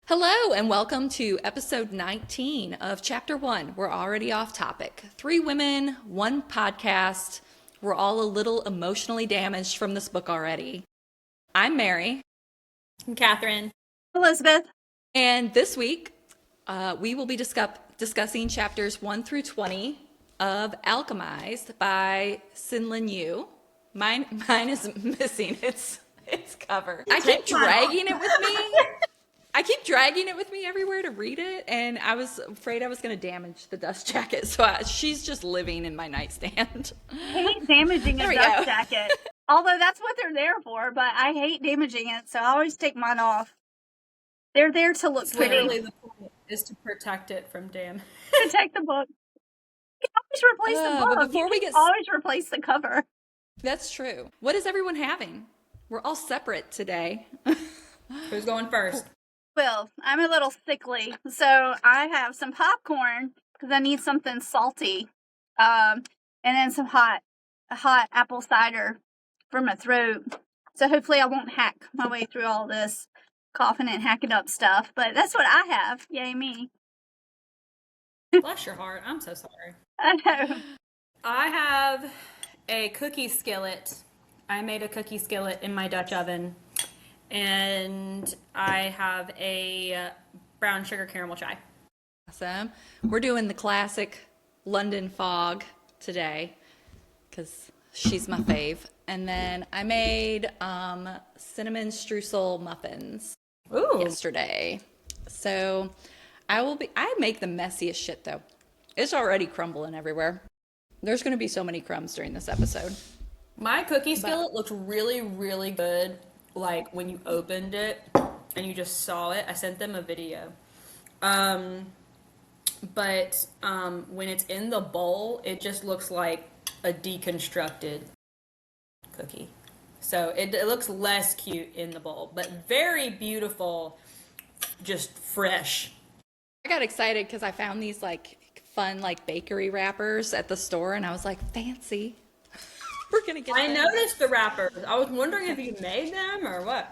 Hello, and welcome to episode 19 of Chapter 1. We're already off topic. 3 women, 1 podcast. We're all a little emotionally damaged from this book already. I'm Mary. I'm Catherine. Elizabeth. And this week, we will be discussing chapters 1 through 20 of Alchemised by Sinlin Yu. Mine is missing its cover. I keep dragging it with me. I keep dragging it with me everywhere to read it, and I was afraid I was going to damage the dust jacket, so she's just living in my nightstand. I hate damaging a dust jacket. Although that's what they're there for, but I hate damaging it, so I always take mine off. They're there to look pretty. Literally the point is to protect it from damage. Protect the book. You can always replace the book. But before we get always replace the cover. That's true. What is everyone having? We're all separate today. Who's going first? Well, I'm a little sickly, so I have some popcorn because I need something salty, and then some hot apple cider for my throat. So hopefully I won't hack my way through all this coughing and hacking up stuff. But that's what I have. Yay me! Bless your heart. I'm so sorry. I know. I have a cookie skillet. I made a cookie skillet in my Dutch oven. And I have a brown sugar caramel chai. Awesome. We're doing the classic London fog today because she's my fave. And then I made cinnamon streusel muffins yesterday. So I make the messiest shit though. It's already crumbling everywhere. There's going to be so many crumbs during this episode. My cookie skillet looked really, really good. Like when you opened it and you just saw it. I sent them a video. But when it's in the bowl, it just looks like a deconstructed cookie. So it looks less cute in the bowl, but very beautiful, just fresh. I got excited because I found these like fun like bakery wrappers at the store, and I was like, fancy. We're gonna get. I noticed the wrappers. I was wondering if you made them or what.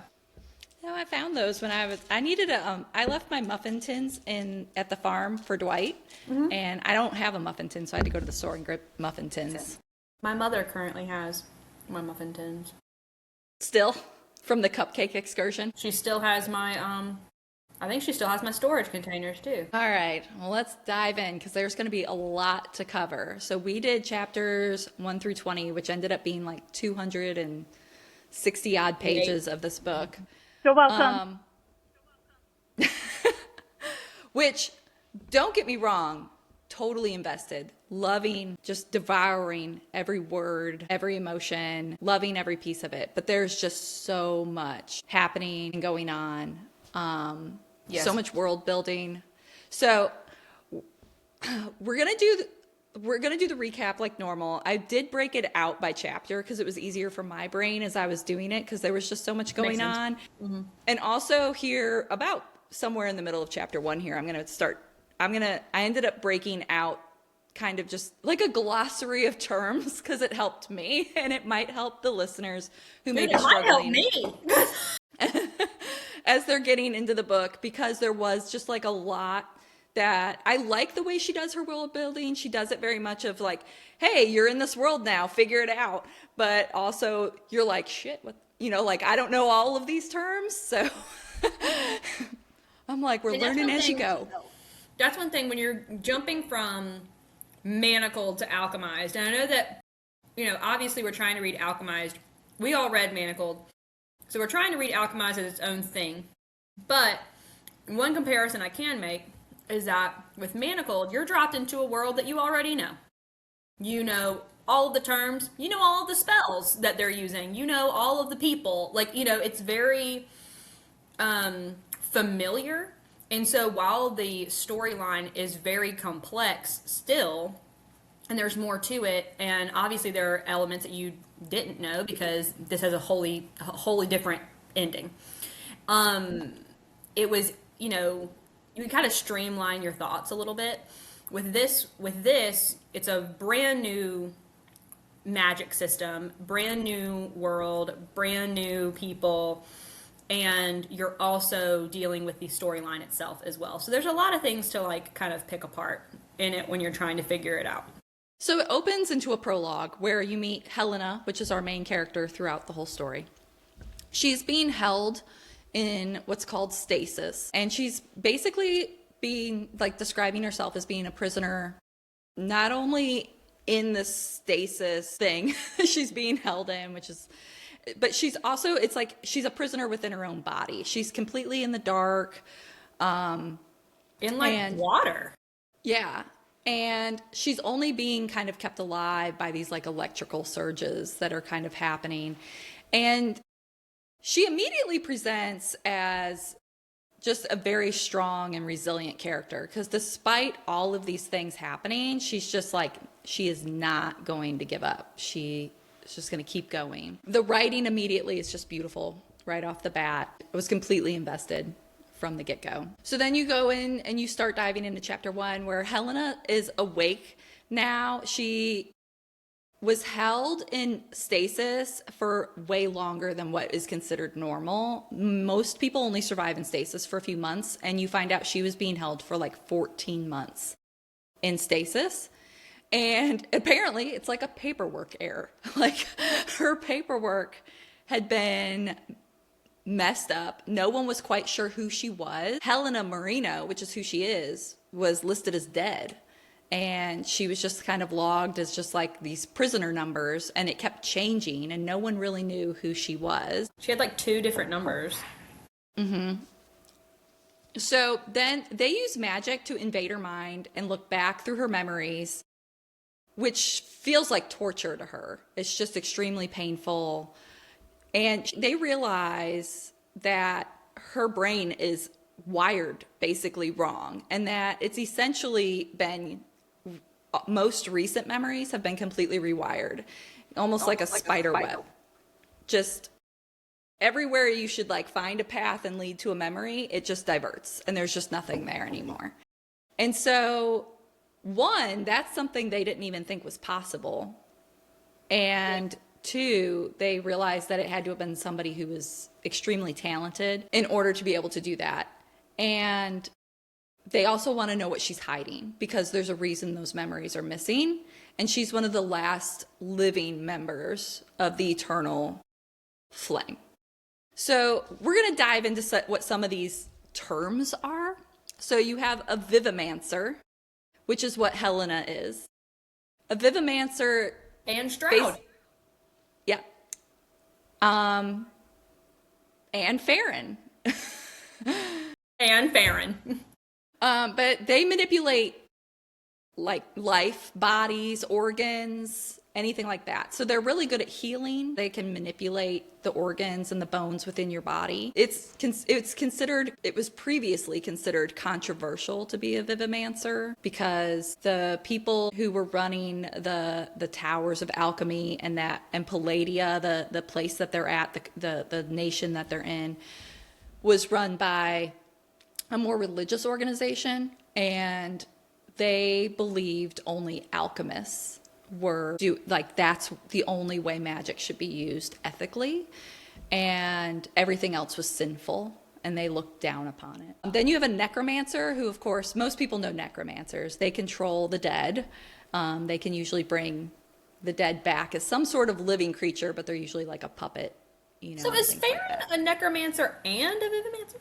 No, I found those when I needed a. I left my muffin tins at the farm for Dwight, and I don't have a muffin tin, so I had to go to the store and grab muffin tins. My mother currently has my muffin tins. Still, from the cupcake excursion. She still has my I think she still has my storage containers too. All right, well, let's dive in because there's going to be a lot to cover. So we did chapters 1 through 20, which ended up being like 260 odd pages of this book. You're welcome. Which, don't get me wrong, totally invested, loving, just devouring every word, every emotion, loving every piece of it. But there's just so much happening and going on. Yes. So much world building. So we're gonna do the recap like normal. I did break it out by chapter because it was easier for my brain as I was doing it because there was just so much going on. Mm-hmm. And also here about somewhere in the middle of chapter 1 here, I ended up breaking out kind of just like a glossary of terms because it helped me and it might help the listeners who may be struggling. It might help me. As they're getting into the book, because there was just like a lot that I like the way she does her world building. She does it very much of like, hey, you're in this world now, figure it out. But also you're like, shit, what, like I don't know all of these terms. So I'm like, we're learning as you go. That's one thing when you're jumping from Manacled to Alchemized. And I know that, obviously we're trying to read Alchemized. We all read Manacled. So we're trying to read Alchemized as its own thing. But one comparison I can make is that with Manacled, you're dropped into a world that you already know. You know all of the terms. You know all of the spells that they're using. You know all of the people. It's very familiar. And so while the storyline is very complex still, and there's more to it, and obviously there are elements that you didn't know because this has a wholly different ending. It was, you can kind of streamline your thoughts a little bit. With this, it's a brand new magic system, brand new world, brand new people, and you're also dealing with the storyline itself as well. So there's a lot of things to like kind of pick apart in it when you're trying to figure it out. So it opens into a prologue where you meet Helena, which is our main character throughout the whole story. She's being held in what's called stasis, and she's basically being like describing herself as being a prisoner, not only in the stasis thing she's being held in, which is, but she's also, it's like she's a prisoner within her own body. She's completely in the dark. In like water. Yeah. And she's only being kind of kept alive by these like electrical surges that are kind of happening. And she immediately presents as just a very strong and resilient character, because despite all of these things happening, she's just like, she is not going to give up. She is just going to keep going. The writing immediately is just beautiful right off the bat. I was completely invested from the get-go. So then you go in and you start diving into chapter 1, where Helena is awake now. She was held in stasis for way longer than what is considered normal. Most people only survive in stasis for a few months, and you find out she was being held for like 14 months in stasis. And apparently it's like a paperwork error. Like her paperwork had been messed up. No one was quite sure who she was. Helena Marino, which is who she is, was listed as dead. And she was just kind of logged as just like these prisoner numbers, and it kept changing, and no one really knew who she was. She had like 2 different numbers. Mm-hmm. So then they use magic to invade her mind and look back through her memories, which feels like torture to her. It's just extremely painful. And they realize that her brain is wired basically wrong, and that it's essentially been, most recent memories have been completely rewired, almost like a spider web. Just everywhere you should like find a path and lead to a memory, it just diverts, and there's just nothing there anymore. And so, one, that's something they didn't even think was possible. And 2, they realized that it had to have been somebody who was extremely talented in order to be able to do that. And they also want to know what she's hiding, because there's a reason those memories are missing. And she's one of the last living members of the Eternal Flame. So we're going to dive into what some of these terms are. So you have a vivimancer, which is what Helena is. A vivimancer. And Stroud. Yeah. And Farron. And Farron. But they manipulate like life, bodies, organs, anything like that. So they're really good at healing. They can manipulate the organs and the bones within your body. It was previously considered controversial to be a vivimancer, because the people who were running the towers of alchemy and Palladia, the place that they're at, the nation that they're in, was run by a more religious organization, and they believed only alchemists that's the only way magic should be used ethically, and everything else was sinful, and they looked down upon it. Then you have a necromancer, who, of course, most people know necromancers. They control the dead. They can usually bring the dead back as some sort of living creature, but they're usually like a puppet. So is Farron a necromancer and a vivimancer?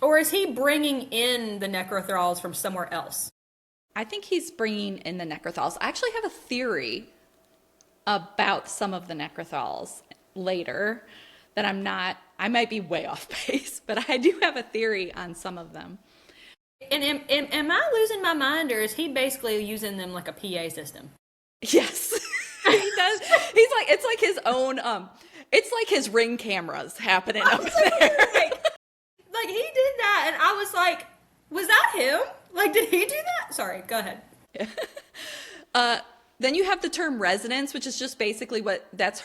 Or is he bringing in the necrothralls from somewhere else? I think he's bringing in the necrothralls. I actually have a theory about some of the necrothralls later that I might be way off base, but I do have a theory on some of them. And am I losing my mind, or is he basically using them like a PA system? Yes, he does. It's like his own, it's like his Ring cameras happening up there. Like he did that, and I was like, was that him? Like, did he do that? Sorry, go ahead. Then you have the term resonance, which is just basically that's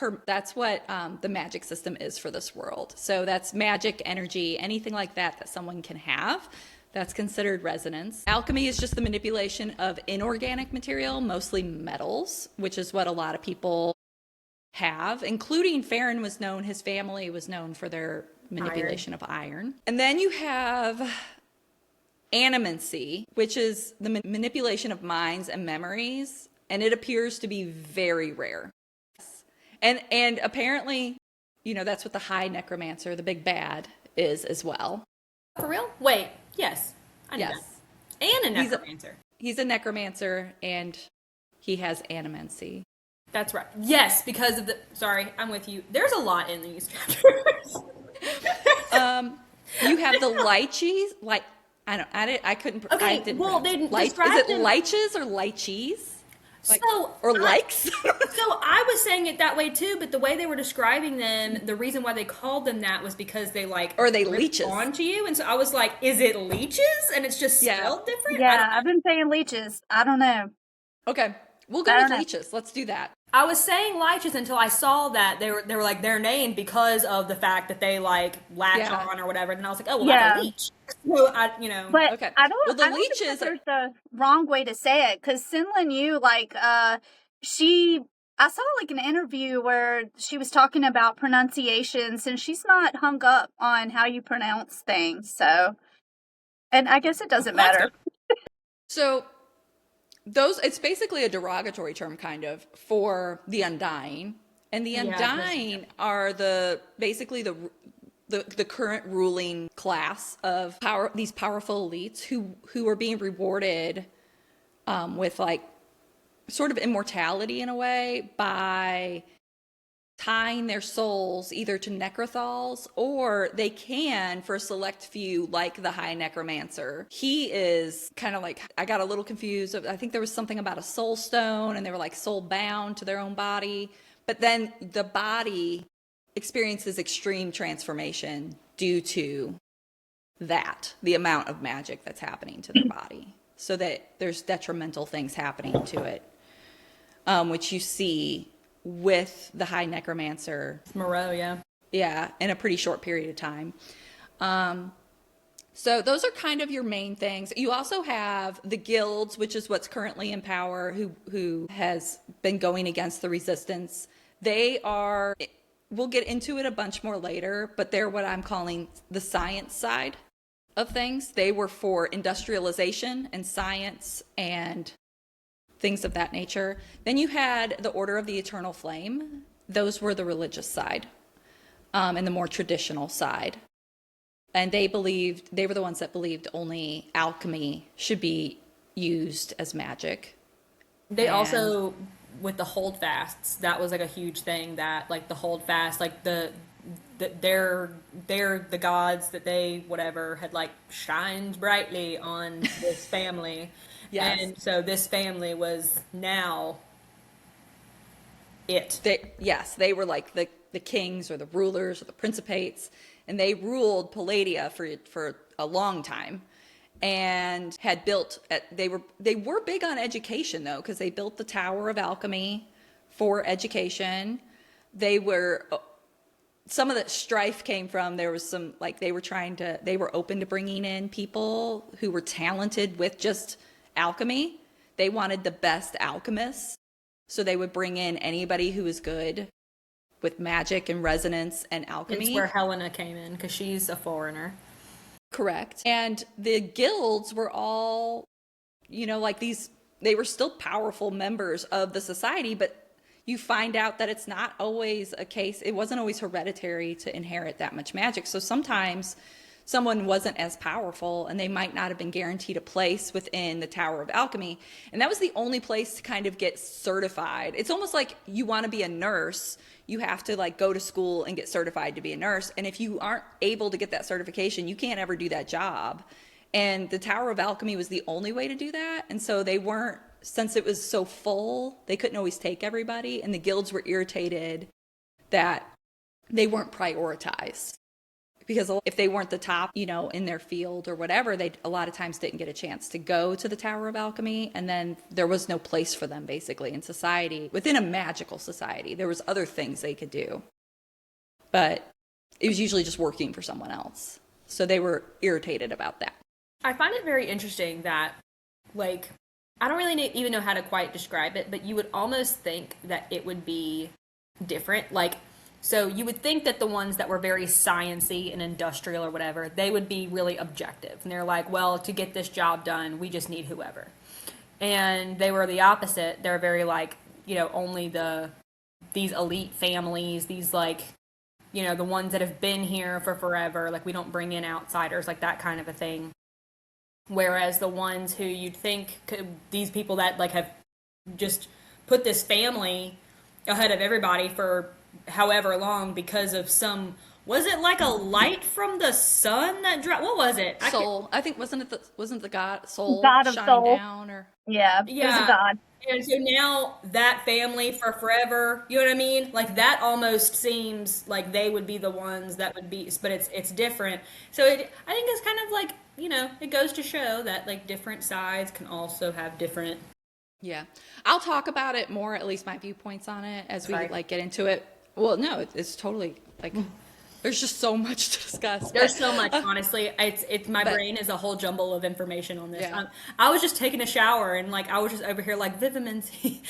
what the magic system is for this world. So that's magic, energy, anything like that someone can have. That's considered resonance. Alchemy is just the manipulation of inorganic material, mostly metals, which is what a lot of people have, including Farron his family was known for their manipulation of iron. And then you have animancy, which is the manipulation of minds and memories, and it appears to be very rare. And apparently, that's what the high necromancer, the big bad, is as well. For real? Wait, yes. I knew Yes. that. And a necromancer. He's a necromancer, and he has animancy. That's right. Yes, because of the... Sorry, I'm with you. There's a lot in these chapters. You have the lychees, I couldn't. Okay, I didn't well, pronounce they it. described Is it them- lyches or lychees? Or likes? So I was saying it that way too, but the way they were describing them, the reason why they called them that was because they Or they rip leeches. onto you, and so I was like, is it leeches? And it's just spelled different? Yeah, I've been saying leeches. I don't know. Okay, we'll go I with don't know. leeches. Let's do that. I was saying leeches until I saw that they were like they're named because of the fact that they latch on or whatever. And I was like, oh well, that's a leech. So But Okay. I don't. Well, the I don't think leeches that there's the wrong way to say it because Sinlin Yu, I saw an interview where she was talking about pronunciations, and she's not hung up on how you pronounce things. So, and I guess it doesn't matter. So it's basically a derogatory term kind of for the Undying. And the Undying are basically the current ruling class of these powerful elites who are being rewarded with sort of immortality in a way by tying their souls either to necrothals, or they can, for a select few, like the High Necromancer. He is kind of I got a little confused. I think there was something about a soul stone, and they were soul bound to their own body. But then the body experiences extreme transformation due to the amount of magic that's happening to their body. So that there's detrimental things happening to it, which you see with the High Necromancer. Moreau, yeah. Yeah, in a pretty short period of time. So those are kind of your main things. You also have the guilds, which is what's currently in power, who has been going against the resistance. We'll get into it a bunch more later, but they're what I'm calling the science side of things. They were for industrialization and science and things of that nature. Then you had the Order of the Eternal Flame. Those were the religious side, and the more traditional side. And they were the ones that believed only alchemy should be used as magic. They also, with the holdfasts, that was a huge thing, that the holdfast, they're the gods that they had shined brightly on this family. Yes. And so this family was now it. They were the kings or the rulers or the principates, and they ruled Palladia for a long time, and had built. They were big on education though, because they built the Tower of Alchemy for education. Some of the strife came from, there was some they were open to bringing in people who were talented with just alchemy. They wanted the best alchemists, so they would bring in anybody who was good with magic and resonance and alchemy. It's where Helena came in, because she's a foreigner. Correct. And the guilds were all, they were still powerful members of the society, but you find out that it's not always a case. It wasn't always hereditary to inherit that much magic. So sometimes someone wasn't as powerful, and they might not have been guaranteed a place within the Tower of Alchemy. And that was the only place to kind of get certified. It's almost like you want to be a nurse, you have to go to school and get certified to be a nurse. And if you aren't able to get that certification, you can't ever do that job. And the Tower of Alchemy was the only way to do that. And so since it was so full, they couldn't always take everybody. And the guilds were irritated that they weren't prioritized. Because if they weren't the top, in their field or whatever, they a lot of times didn't get a chance to go to the Tower of Alchemy. And then there was no place for them, basically, in society. Within a magical society, there was other things they could do. But it was usually just working for someone else. So they were irritated about that. I find it very interesting that, I don't really even know how to quite describe it, but you would almost think that it would be different. So you would think that the ones that were very science-y and industrial or whatever, they would be really objective. And they're like, well, to get this job done, we just need whoever. And they were the opposite. They're very like, only these elite families, these like, the ones that have been here for forever. Like, we don't bring in outsiders, like that kind of a thing. Whereas the ones who you'd think these people that like have just put this family ahead of everybody for however long because of was it like a light from the sun that dropped? What was it? Soul. I think wasn't the god soul God of shining soul. down or Yeah, it was a god. And so now that family for forever, you know what I mean? Like that almost seems like they would be the ones that would be, but it's different. So I think it's kind of like, it goes to show that like different sides can also have different. Yeah. I'll talk about it more, at least my viewpoints on it as we like get into it. Well, no, it's totally like there's just so much to discuss. There's so much, honestly. It's my brain is a whole jumble of information on this. Yeah. I was just taking a shower and like I was just over here like vitamin C.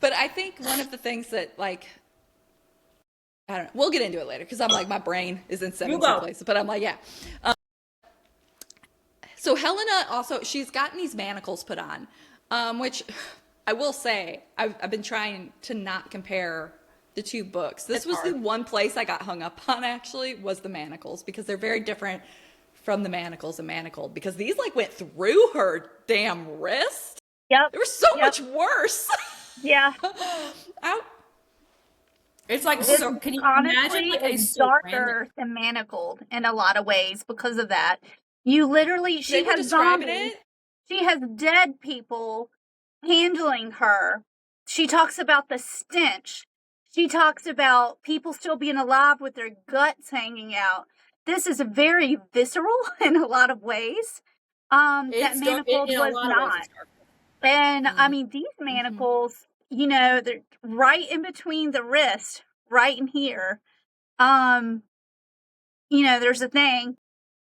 But I think one of the things that like I don't know. We'll get into it later because I'm like my brain is in seven places. But I'm like, yeah. So Helena also she's gotten these manacles put on, which I will say I've been trying to not compare the two books. This was the one place I got hung up on actually was the manacles because they're very different from the manacles and manacled because these like went through her damn wrist. Yep. They were so much worse. Yeah. It's like so. Can you imagine? Like it's darker than manacled in a lot of ways because of that. You literally she has zombies. She has dead people handling her. She talks about the stench. She talks about people still being alive with their guts hanging out. This is very visceral in a lot of ways. That manacled was not. And I mean, these manacles, they're right in between the wrist, right in here. There's a thing.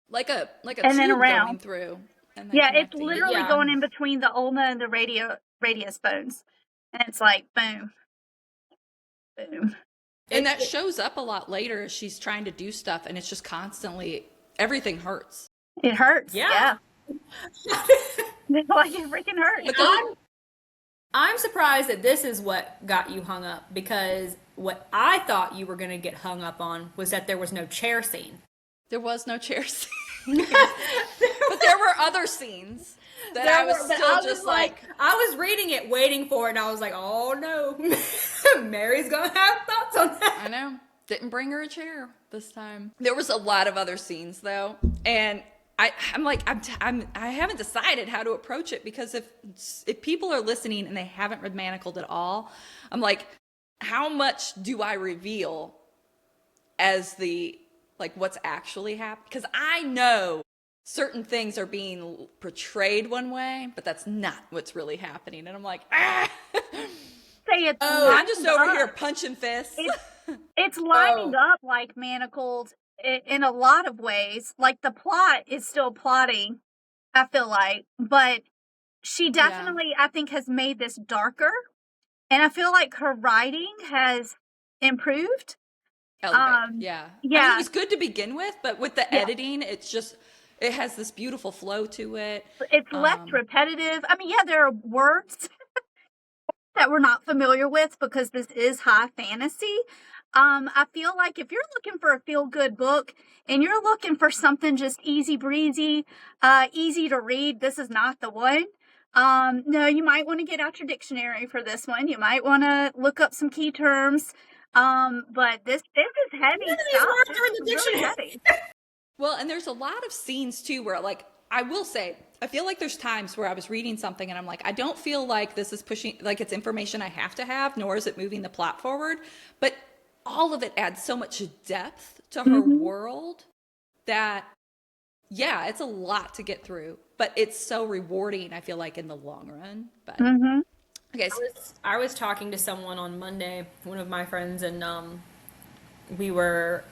Like a and then tube around. Going through. And Yeah, it's literally going in between the ulna and the radius bones. And it's like, boom. Boom. And that shows up a lot later as she's trying to do stuff, and it's just constantly, everything hurts. It hurts, yeah. Like, it freaking hurts. I'm surprised that this is what got you hung up, because what I thought you were going to get hung up on was that there was no chair scene. There was no chair scene. But there were other scenes that I was just like... I was reading it, waiting for it, and I was like, oh no, Mary's going to have thoughts on that. I know. Didn't bring her a chair this time. There was a lot of other scenes, though, and I haven't decided how to approach it, because if people are listening and they haven't read Manacled at all, I'm like, how much do I reveal as what's actually happening? Because I know certain things are being portrayed one way, but that's not what's really happening. And I'm like, I'm just over here punching fists. It's lining up like Manacled in a lot of ways. Like, the plot is still plotting, I feel like, but she definitely, I think, has made this darker. And I feel like her writing has improved. I mean, it was good to begin with, but with the editing, it has this beautiful flow to it. It's less repetitive. I mean, there are words that we're not familiar with because this is high fantasy. I feel like if you're looking for a feel-good book and you're looking for something just easy breezy, easy to read, this is not the one. No, you might want to get out your dictionary for this one. You might want to look up some key terms. But this is heavy stuff. It's really heavy. Well, and there's a lot of scenes too where, like, I will say, I feel like there's times where I was reading something and I'm like, I don't feel like this is pushing, like it's information I have to have, nor is it moving the plot forward. But all of it adds so much depth to her world that, it's a lot to get through, but it's so rewarding, I feel like, in the long run. But okay, I was talking to someone on Monday, one of my friends, and we were.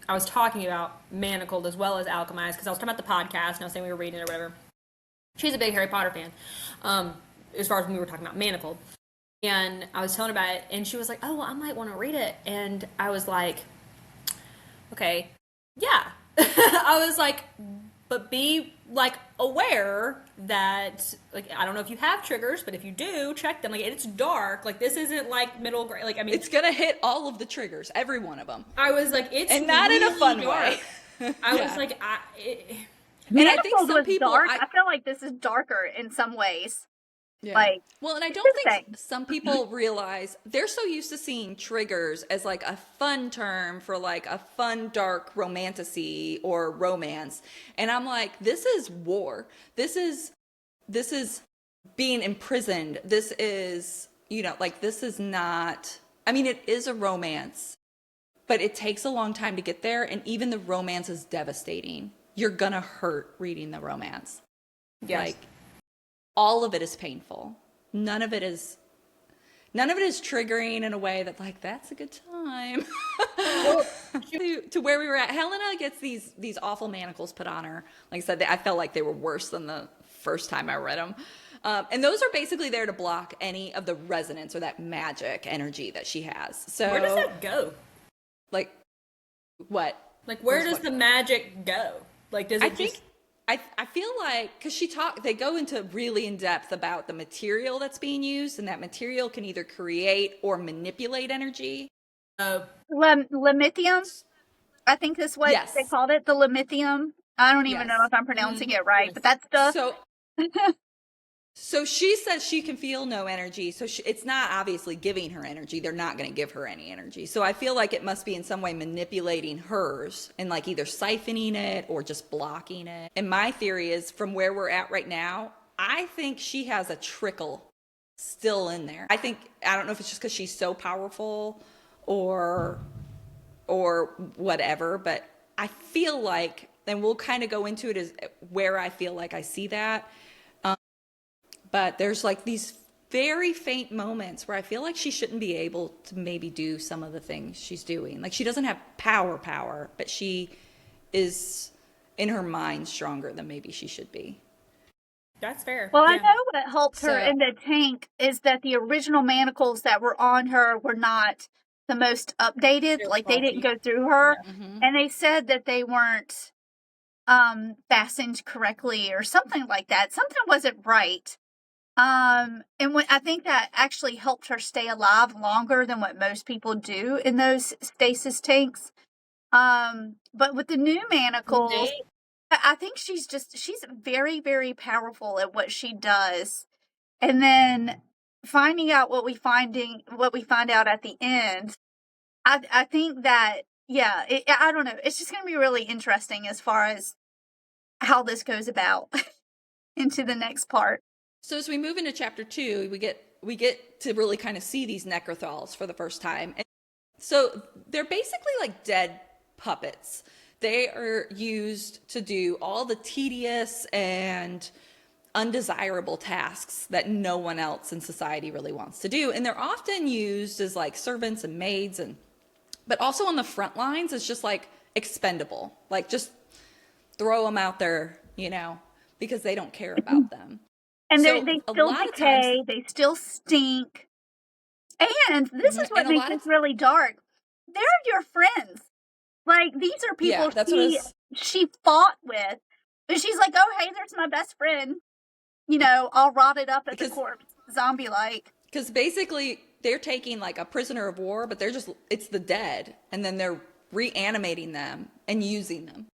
I was talking about Manacled as well as Alchemised, because I was talking about the podcast and I was saying we were reading it or whatever. She's a big Harry Potter fan, as far as when we were talking about Manacled. And I was telling her about it, and she was like, "Oh, well, I might want to read it." And I was like, "Okay, yeah." I was like, "But be like aware that like I don't know if you have triggers, but if you do, check them. Like it's dark. Like this isn't like middle grade. Like I mean, It's gonna hit all of the triggers, every one of them, I was like, it's and not in a really fun dark. way. I Yeah. was like, And I think Manifold some was people, dark. I feel like this is darker in some ways. yeah. Like, Well, and I it's don't think interesting. some people realize they're so used to seeing triggers as like a fun term for like a fun, dark romantasy or romance. And I'm like, this is war. This is being imprisoned. This is, like this is not, I mean, it is a romance, but it takes a long time to get there. And even the romance is devastating. You're gonna hurt reading the romance. yes. Like, all of it is painful. None of it is triggering in a way that like that's a good time. to where we were at, Helena gets these awful manacles put on her. Like I said, I felt like they were worse than the first time I read them. And those are basically there to block any of the resonance or that magic energy that she has. So Where does that go? like what? Like where Where's does what the go? magic go? Like does it I just think I feel like because they go into really in depth about the material that's being used, and that material can either create or manipulate energy. Limithium, I think is what Yes. they called it. The limithium. I don't even know Yes. if I'm pronouncing it right, Yes. but that stuff. So she says she can feel no energy. So it's not obviously giving her energy. They're not going to give her any energy. So I feel like it must be in some way manipulating hers and like either siphoning it or just blocking it. And my theory is from where we're at right now, I think she has a trickle still in there. I don't know if it's just because she's so powerful or whatever, but I feel like, and we'll kind of go into it as where I feel like I see that. But there's like these very faint moments where I feel like she shouldn't be able to maybe do some of the things she's doing. Like she doesn't have power, but she is in her mind stronger than maybe she should be. That's fair. Well, I Yeah. know what helped her So- in the tank is that the original manacles that were on her were not the most updated. They're Like they didn't faulty. go through her, Mhm. and they said that they weren't fastened correctly or something like that. Something wasn't right. And when I think that actually helped her stay alive longer than what most people do in those stasis tanks. But with the new manacles, I think she's very, very powerful at what she does. And then finding out what we find out at the end, I think that, yeah, I don't know. It's just going to be really interesting as far as how this goes about into the next part. So as we move into chapter 2, we get to really kind of see these necrothals for the first time. And so they're basically like dead puppets. They are used to do all the tedious and undesirable tasks that no one else in society really wants to do. And they're often used as like servants and maids, but also on the front lines as just like expendable. Like just throw them out there, because they don't care about them. And So they a still lot of decay, times- they still stink. And this is what And a makes lot it of- really dark. They're your friends. Like, these are people Yeah, that's what I was- she fought with. And she's like, oh, hey, there's my best friend. All rotted up at the Because- corpse, zombie-like. Because basically they're taking like a prisoner of war, but it's the dead. And then they're reanimating them and using them.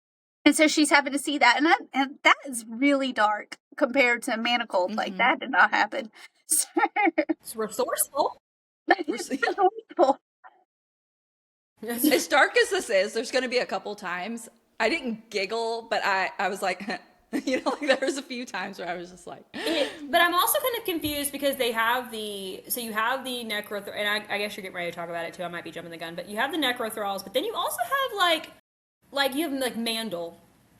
And so she's having to see that. And that is really dark compared to Manacled. Like, that did not happen. So, It's resourceful. it's resourceful. As dark as this is, there's going to be a couple times I didn't giggle, but I was like, like there was a few times where I was just like, But I'm also kind of confused because they have you have the necrothrall, and I guess you're getting ready to talk about it too. I might be jumping the gun, but you have the necrothralls, but then you also have like you have like Mandel,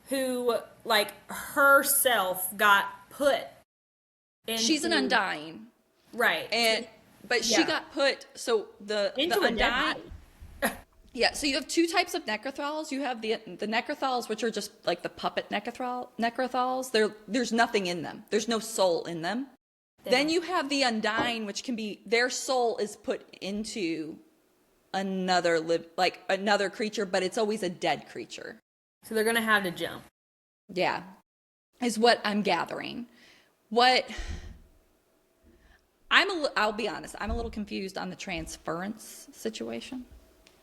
who like herself got put into, she's an undying, right? But she got put, so the Into a dead undying. body. Yeah, so you have two types of necrothralls. You have the necrothals, which are just like the puppet necrothals. There's nothing in them. There's no soul in them. Then you have the Undying, which can be their soul is put into another creature, but it's always a dead creature. So they're gonna have to jump. Yeah, is what I'm gathering. What I'll be honest, I'm a little confused on the transference situation.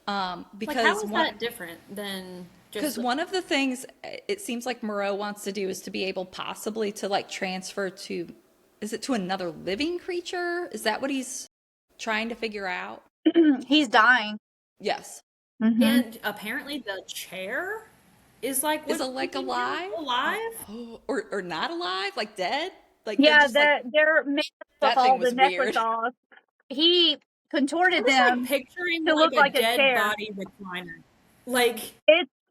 Because Like, how is that different than just because one of the things it seems like Moreau wants to do is to be able possibly to like transfer to, is it to another living creature? Is that what he's trying to figure out? He's dying. Yes. Mm-hmm. And apparently the chair is like Is it like alive? Alive? Or not alive? Like dead? Like Yeah, just like, they're made up that of thing all the was weird. Neanderthals. He contorted I'm just like them picturing to like look a like a dead chair. body recliner. Like,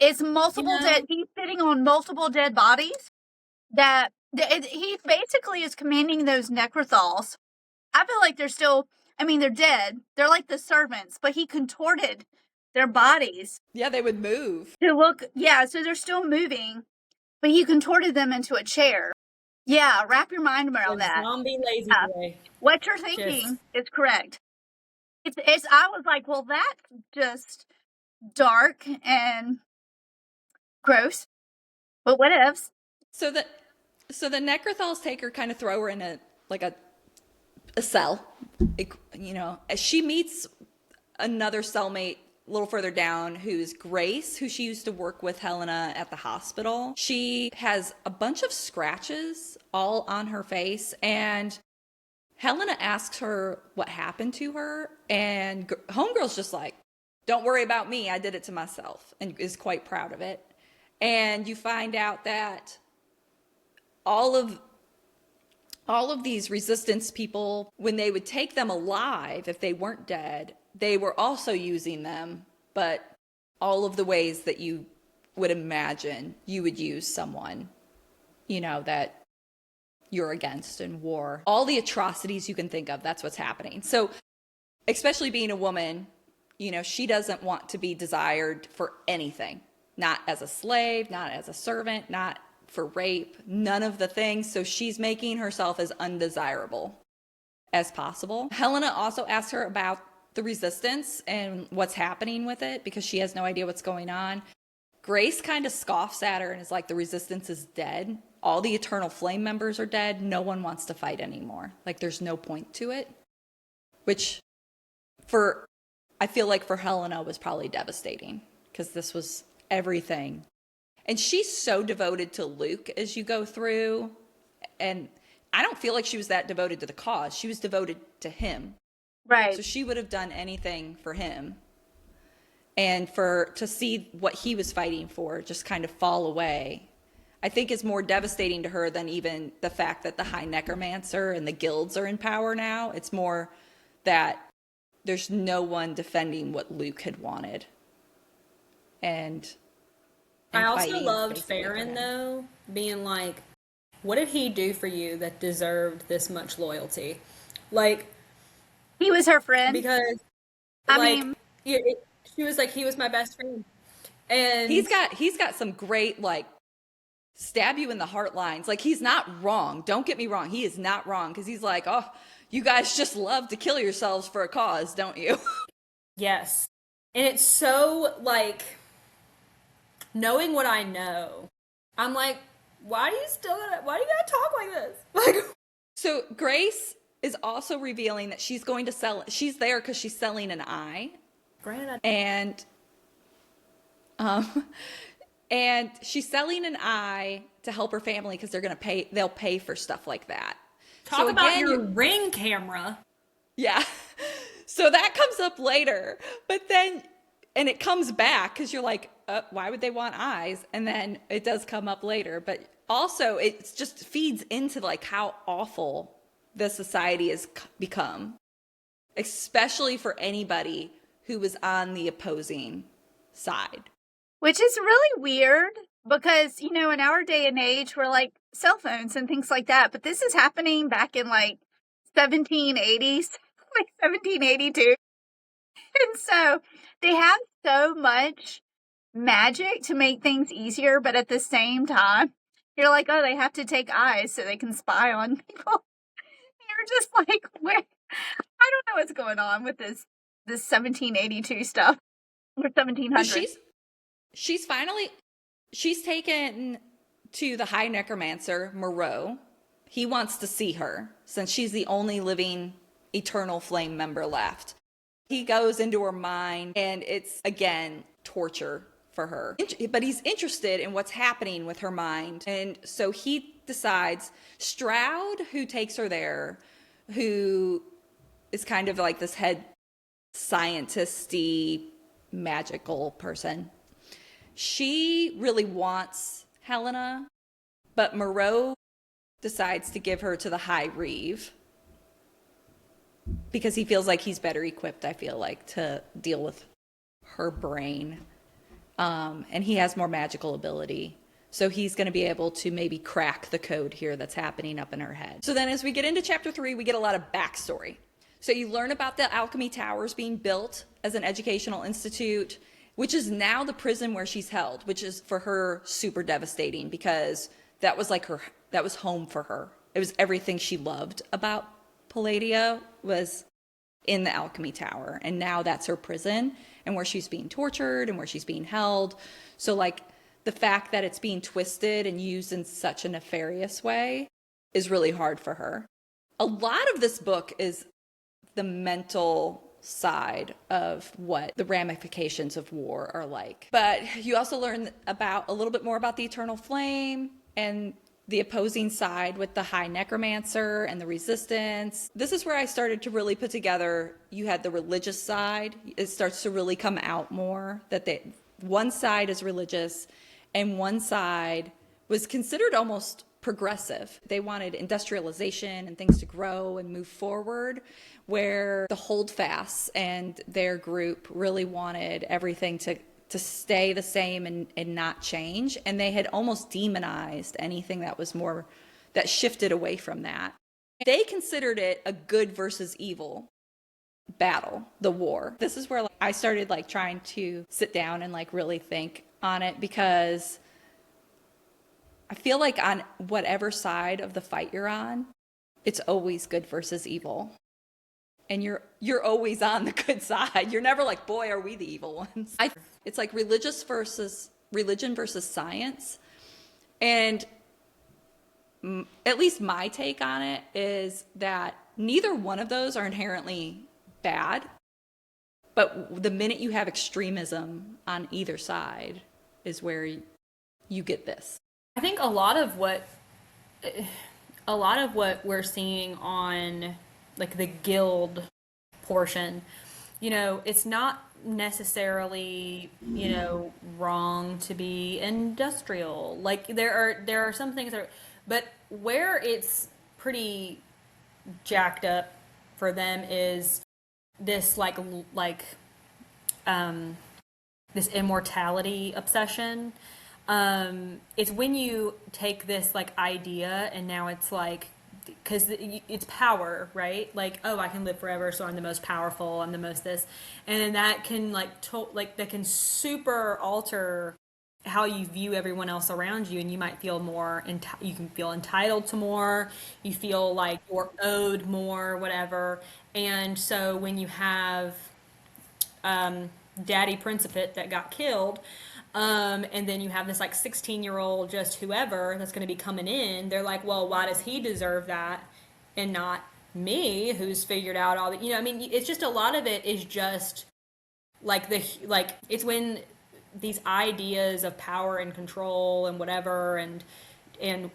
It's multiple you know? dead. He's sitting on multiple dead bodies. He basically is commanding those Necrothals. I feel like they're still. I mean, they're dead. They're like the servants, but he contorted their bodies Yeah, they would move. to look. Yeah, so they're still moving, but he contorted them into a chair. Yeah, wrap your mind around The that. zombie lazy Yeah. boy. What you're thinking is correct. It's. I was like, well, that's just dark and gross, but whatevs. So the Necrothals take her, kind of throw her in a cell, as she meets another cellmate a little further down, who's Grace, who she used to work with Helena at the hospital. She has a bunch of scratches all on her face, and Helena asks her what happened to her, and Homegirl's just like, don't worry about me, I did it to myself, and is quite proud of it. And you find out that all of these resistance people, when they would take them alive, if they weren't dead, they were also using them, but all of the ways that you would imagine you would use someone, that you're against in war. All the atrocities you can think of, that's what's happening. So, especially being a woman, she doesn't want to be desired for anything. Not as a slave, not as a servant, not for rape, none of the things. So she's making herself as undesirable as possible. Helena also asks her about the resistance and what's happening with it, because she has no idea what's going on. Grace kind of scoffs at her and is like, the resistance is dead. All the Eternal Flame members are dead. No one wants to fight anymore. Like, there's no point to it. Which, I feel like for Helena was probably devastating, because this was everything. And she's so devoted to Luke as you go through. And I don't feel like she was that devoted to the cause. She was devoted to him. Right. So she would have done anything for him. And to see what he was fighting for just kind of fall away, I think is more devastating to her than even the fact that the High Necromancer and the guilds are in power now. It's more that there's no one defending what Luke had wanted. And I also fighting loved basically for Farron, him. though, being like, what did he do for you that deserved this much loyalty? Like, He was her friend. because, I like, mean, she was like, he was my best friend. And he's got some great, like, stab you in the heart lines. Like, he's not wrong. Don't get me wrong. He is not wrong, because he's like, oh, you guys just love to kill yourselves for a cause, don't you? yes. And it's so, like, knowing what I know, I'm like, why do you gotta talk like this? Like, So Grace is also revealing that she's going to she's there because she's selling an eye. granted, And and she's selling an eye to help her family, because they'll pay for stuff like that. talk So about again, your Ring camera. Yeah. So that comes up later, but then, and it comes back because you're like, why would they want eyes? And then it does come up later, but also it just feeds into like how awful the society has become, especially for anybody who was on the opposing side. which is really weird because, in our day and age, we're like cell phones and things like that. But this is happening back in like 1780s, like 1782. And so they have so much magic to make things easier. But at the same time, you're like, oh, they have to take eyes so they can spy on people. They're just like, where? I don't know what's going on with this 1782 stuff or 1700. But she's taken to the High Necromancer, Moreau. He wants to see her since she's the only living Eternal Flame member left. He goes into her mind, and it's, again, torture for her. But he's interested in what's happening with her mind. And so he decides, Stroud, who takes her there, who is kind of like this head scientisty, magical person, she really wants Helena, but Moreau decides to give her to the High Reeve because he feels like he's better equipped, I feel like, to deal with her brain. And he has more magical ability. So he's going to be able to maybe crack the code here that's happening up in her head. So then as we get into chapter 3, we get a lot of backstory. So you learn about the Alchemy Towers being built as an educational institute, which is now the prison where she's held, which is for her super devastating because that was home for her. It was everything she loved about Palladia was in the Alchemy Tower. And now that's her prison and where she's being tortured and where she's being held. So like the fact that it's being twisted and used in such a nefarious way is really hard for her. A lot of this book is the mental side of what the ramifications of war are like. But you also learn about a little bit more about the Eternal Flame and the opposing side with the High Necromancer and the Resistance. This is where I started to really put together, you had the religious side. It starts to really come out more that one side is religious and one side was considered almost progressive. They wanted industrialization and things to grow and move forward, where the Holdfasts and their group really wanted everything to stay the same and not change. And they had almost demonized anything that was more, that shifted away from that. They considered it a good versus evil battle, the war. This is where I started trying to sit down and really think on it, because I feel like on whatever side of the fight you're on, it's always good versus evil. And you're always on the good side. You're never like, boy, are we the evil ones. It's like religion versus science. And at least my take on it is that neither one of those are inherently bad. But the minute you have extremism on either side is where you get this. I think a lot of what we're seeing on the guild portion, it's not necessarily, wrong to be industrial. There are some things but where it's pretty jacked up for them is this this immortality obsession. It's when you take this idea and now it's because it's power, right? Oh, I can live forever, so I'm the most powerful, I'm the most this, and then that can that can super alter how you view everyone else around you, and you might feel more you can feel entitled to more, you feel like you're owed more, whatever. And so when you have Daddy Principate that got killed, and then you have this 16-year-old just whoever that's going to be coming in, they're like, well, why does he deserve that and not me, who's figured out all the, it's just a lot of it is just it's when these ideas of power and control and whatever and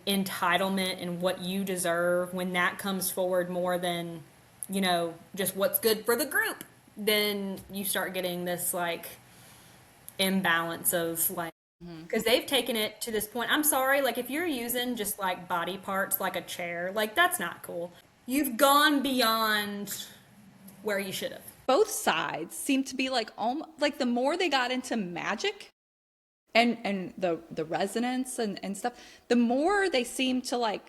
entitlement and what you deserve, when that comes forward more than, just what's good for the group, then you start getting this imbalance of because they've taken it to this point. I'm sorry, if you're using just body parts like a chair, that's not cool. You've gone beyond where you should have. Both sides seem to be the more they got into magic and the resonance and stuff, the more they seem to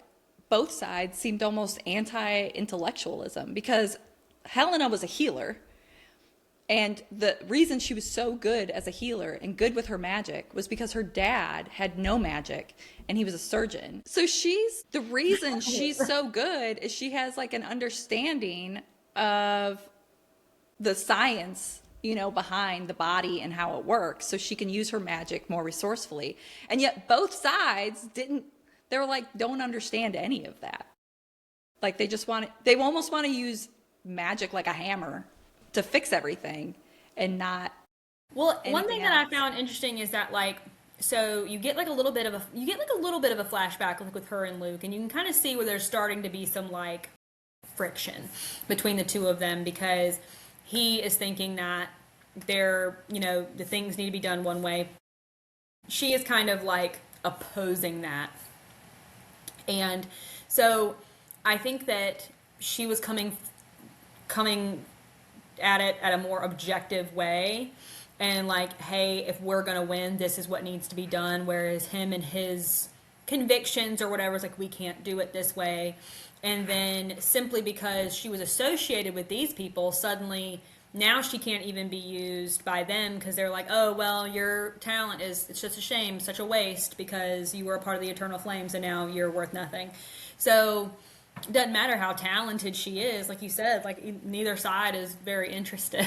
both sides seemed almost anti-intellectualism, because Helena was a healer And the reason she was so good as a healer and good with her magic was because her dad had no magic and he was a surgeon. So the reason she's so good is she has like an understanding of the science, behind the body and how it works. So she can use her magic more resourcefully. And yet both sides they were like, don't understand any of that. Like they almost want to use magic like a hammer to fix everything and not. Well, one thing that I else. found interesting is that so you get like a little bit of a flashback with her and Luke, and you can kind of see where there's starting to be some like friction between the two of them, because he is thinking that the things need to be done one way. She is kind of like opposing that. And so I think that she was coming at it at a more objective way, and like, hey, if we're gonna win, this is what needs to be done, whereas him and his convictions or whatever is like, we can't do it this way. And then simply because she was associated with these people, suddenly now she can't even be used by them, because they're like, oh well, your talent it's just a shame, such a waste, because you were a part of the Eternal Flames and now you're worth nothing. So it doesn't matter how talented she is, like you said, like neither side is very interested.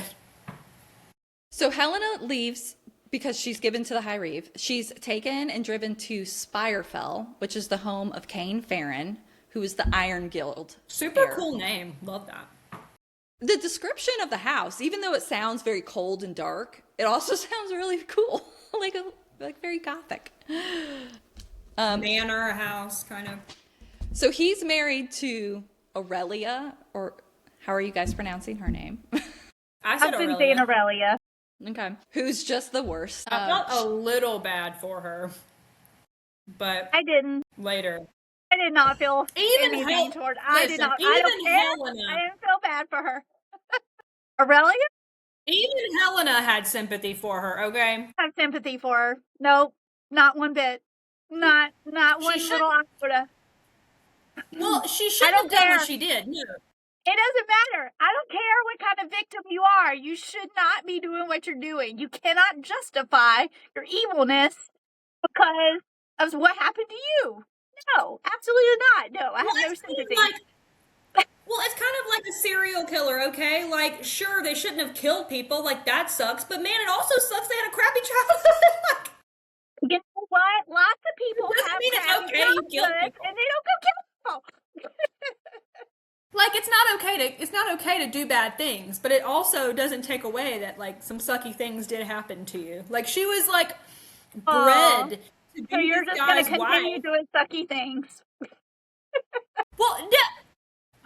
So Helena leaves because she's given to the High Reeve. She's taken and driven to Spirefell, which is the home of Cain Farron, who is the Iron Guild. Super cool name. Love that. The description of the house, even though it sounds very cold and dark, it also sounds really cool, like very gothic. Manor house, kind of. So he's married to Aurelia, or how are you guys pronouncing her name? I said I've been Aurelia. saying Aurelia. Okay. Who's just the worst. I felt a little bad for her, but I didn't. later. I did not feel Even anything toward. I did not. I don't care. Helena, I didn't feel bad for her. Aurelia? even Helena had sympathy for her. Okay. I have sympathy for her. Nope, not one bit. Not one should- little iota. Well, she shouldn't have done care. what she did. No. It doesn't matter. I don't care what kind of victim you are. You should not be doing what you're doing. You cannot justify your evilness because of what happened to you. No, absolutely not. No, I have no sympathy. Well, it's kind of like a serial killer, okay? Like, sure, they shouldn't have killed people. Like, that sucks. But man, it also sucks they had a crappy childhood. Like, You know what? Lots of people doesn't have mean it's crappy okay you kill childhoods, people. and they don't go kill people. like, it's not okay to do bad things, but it also doesn't take away that like some sucky things did happen to you. Like, she was like bred to be So you're this just going to guy's continue wife. doing sucky things. Well, yeah.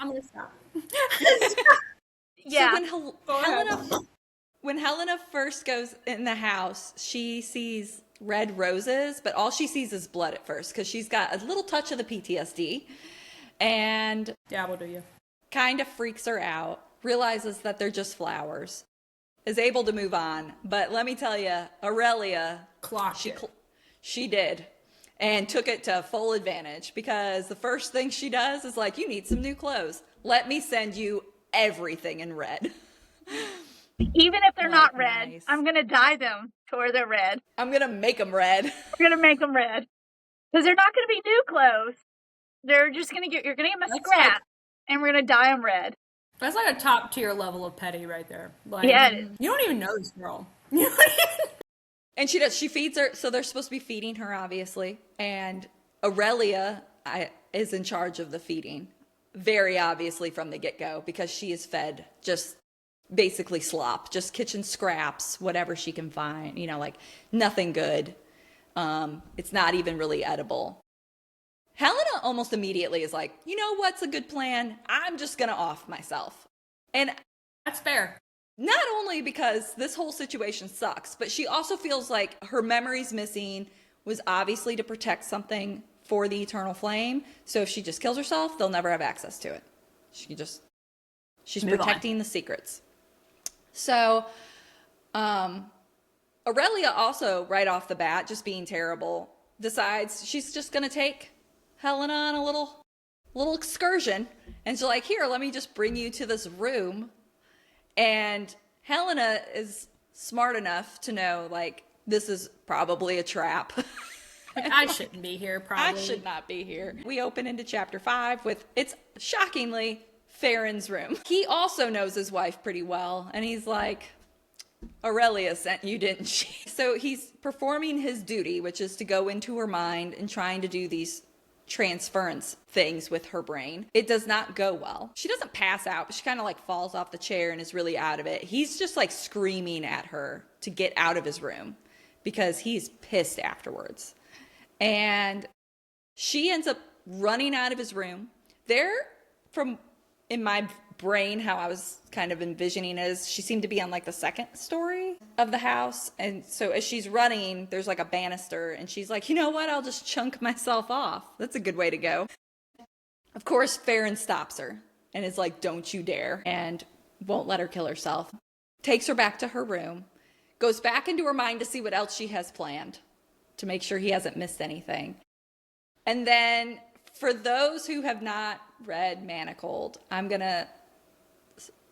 I'm gonna stop. Yeah. So when Helena first goes in the house, she sees red roses, but all she sees is blood at first because she's got a little touch of the PTSD, and Dabble, do you? kind of freaks her out, realizes that they're just flowers, is able to move on. But let me tell you, Aurelia, Clocked it. she did, and took it to full advantage, because the first thing she does is like, you need some new clothes. Let me send you everything in red. Even if they're not red, nice. I'm going to dye them to where they're red. I'm going to make them red. We're going to make them red. Because they're not going to be new clothes. They're just going to you're going to get them a That's scrap, and we're going to dye them red. That's like a top tier level of petty right there. Like, Yeah, it is. you don't even know this girl. And she feeds her, so they're supposed to be feeding her, obviously. And Aurelia is in charge of the feeding, very obviously from the get-go, because she is fed just basically slop, just kitchen scraps, whatever she can find, like nothing good. It's not even really edible. Helena almost immediately is like, you know what's a good plan? I'm just going to off myself. And That's fair. not only because this whole situation sucks, but she also feels like her memories missing was obviously to protect something for the Eternal Flame. So if she just kills herself, they'll never have access to it. She's Move protecting the secrets. So Aurelia also, right off the bat, just being terrible, decides she's just going to take Helena on a little excursion. And she's like, here, let me just bring you to this room. And Helena is smart enough to know, like, this is probably a trap. Like, I shouldn't be here, probably. I should not be here. We open into chapter 5 with, it's shockingly, Farron's room. He also knows his wife pretty well, and he's like, Aurelia sent you, didn't she? So he's performing his duty, which is to go into her mind and trying to do these transference things with her brain. It does not go well. She doesn't pass out, but she kind of like falls off the chair and is really out of it. He's just like screaming at her to get out of his room because he's pissed afterwards. And she ends up running out of his room. There, from in my brain, how I was kind of envisioning is she seemed to be on like the second story of the house. And so as she's running, there's like a banister and she's like, you know what? I'll just chunk myself off. That's a good way to go. Of course, Farron stops her and is like, don't you dare, and won't let her kill herself. Takes her back to her room, goes back into her mind to see what else she has planned to make sure he hasn't missed anything. And then for those who have not read Manacled,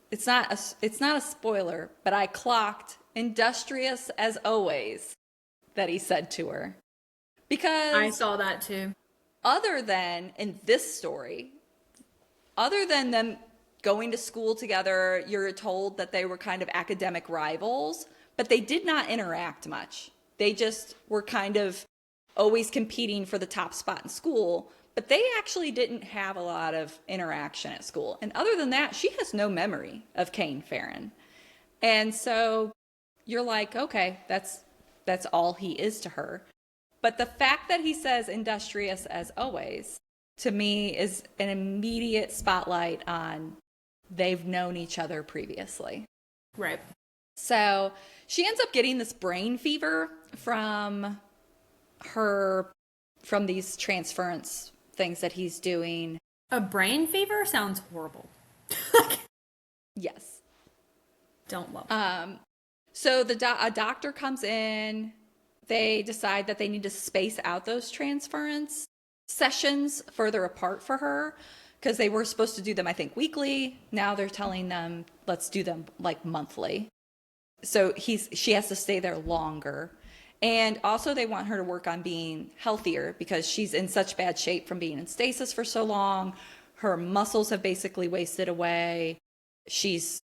it's not a spoiler, but I clocked industrious as always that he said to her. Because I saw that too. other than in this story, other than them going to school together, you're told that they were kind of academic rivals, but they did not interact much. They just were kind of always competing for the top spot in school, but they actually didn't have a lot of interaction at school. And other than that, she has no memory of Kane Farron. And so you're like, okay, that's all he is to her. But the fact that he says industrious as always, to me, is an immediate spotlight on they've known each other previously. Right. So she ends up getting this brain fever from these transference things that he's doing. A brain fever sounds horrible. Yes. Don't love it. So a doctor comes in. They decide that they need to space out those transference sessions further apart for her because they were supposed to do them, I think, weekly. Now they're telling them, let's do them like monthly. So she has to stay there longer. And also they want her to work on being healthier because she's in such bad shape from being in stasis for so long. Her muscles have basically wasted away. She's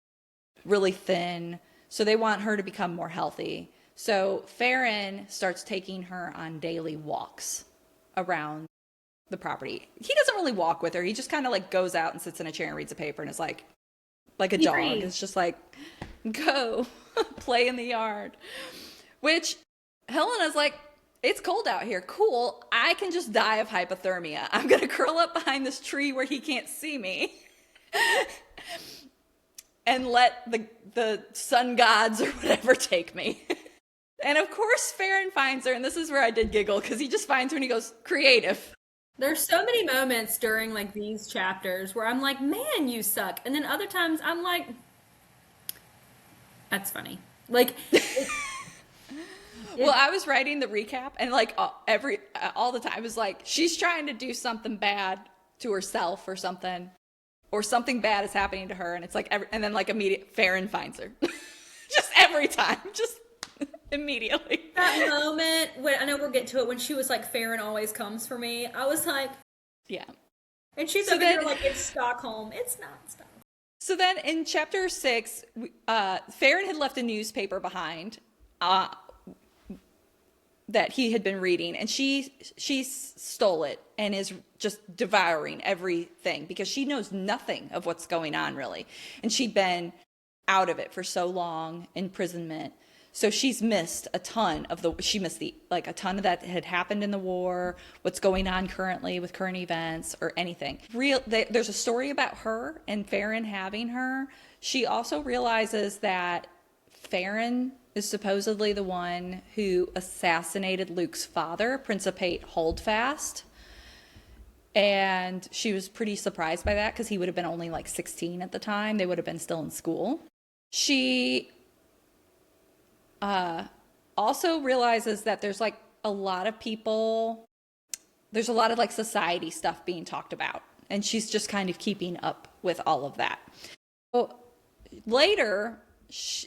really thin. So they want her to become more healthy. So Farron starts taking her on daily walks around the property. He doesn't really walk with her. He just kind of like goes out and sits in a chair and reads a paper and is like a dog. It's just like, go play in the yard. Which Helena's like, it's cold out here. Cool. I can just die of hypothermia. I'm going to curl up behind this tree where he can't see me and let the sun gods or whatever take me. And of course, Farron finds her. And this is where I did giggle because he just finds her and he goes, creative. There's so many moments during like these chapters where I'm like, man, you suck. And then other times I'm like, that's funny. Like, well, I was writing the recap and like all the time it was like, she's trying to do something bad to herself or something bad is happening to her. And it's like, and then like immediate Farron finds her just every time, just immediately. That moment when I know we'll get to it when she was like, Farron always comes for me. I was like, yeah. And she's over here like, it's Stockholm. It's not Stockholm. So then in chapter 6, Farron had left a newspaper behind that he had been reading, and she stole it and is just devouring everything because she knows nothing of what's going on really. And she'd been out of it for so long, imprisonment. So she's missed a ton of a ton of that had happened in the war, what's going on currently with current events or anything. There's a story about her and Farron having her. She also realizes that Farron is supposedly the one who assassinated Luke's father, Principate Holdfast. And she was pretty surprised by that because he would have been only like 16 at the time. They would have been still in school. She also realizes that there's like a lot of people, there's a lot of like society stuff being talked about, and she's just kind of keeping up with all of that. So later,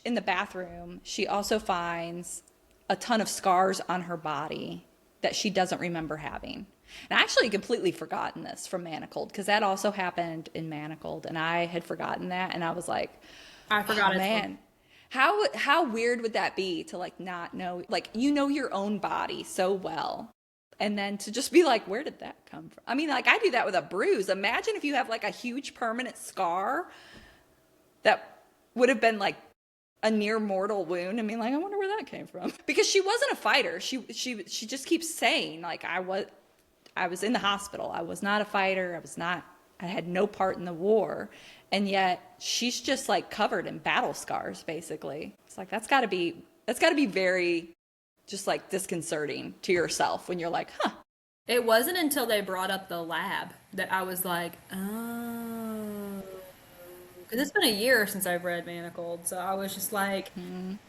in the bathroom, she also finds a ton of scars on her body that she doesn't remember having. And I actually completely forgotten this from Manacled because that also happened in Manacled, and I had forgotten that, and I was like, I forgot oh it. man, how weird would that be to like not know, like you know your own body so well, and then to just be like, where did that come from? I mean, like I do that with a bruise. Imagine if you have like a huge permanent scar that would have been like a near mortal wound. I mean, like I wonder where that came from. Because she wasn't a fighter. She just keeps saying like I was in the hospital. I was not a fighter. I had no part in the war. And yet she's just like covered in battle scars, basically. It's like, that's gotta be very just like disconcerting to yourself when you're like, huh. It wasn't until they brought up the lab that I was like, oh. Because it's been a year since I've read Manacled, so I was just like,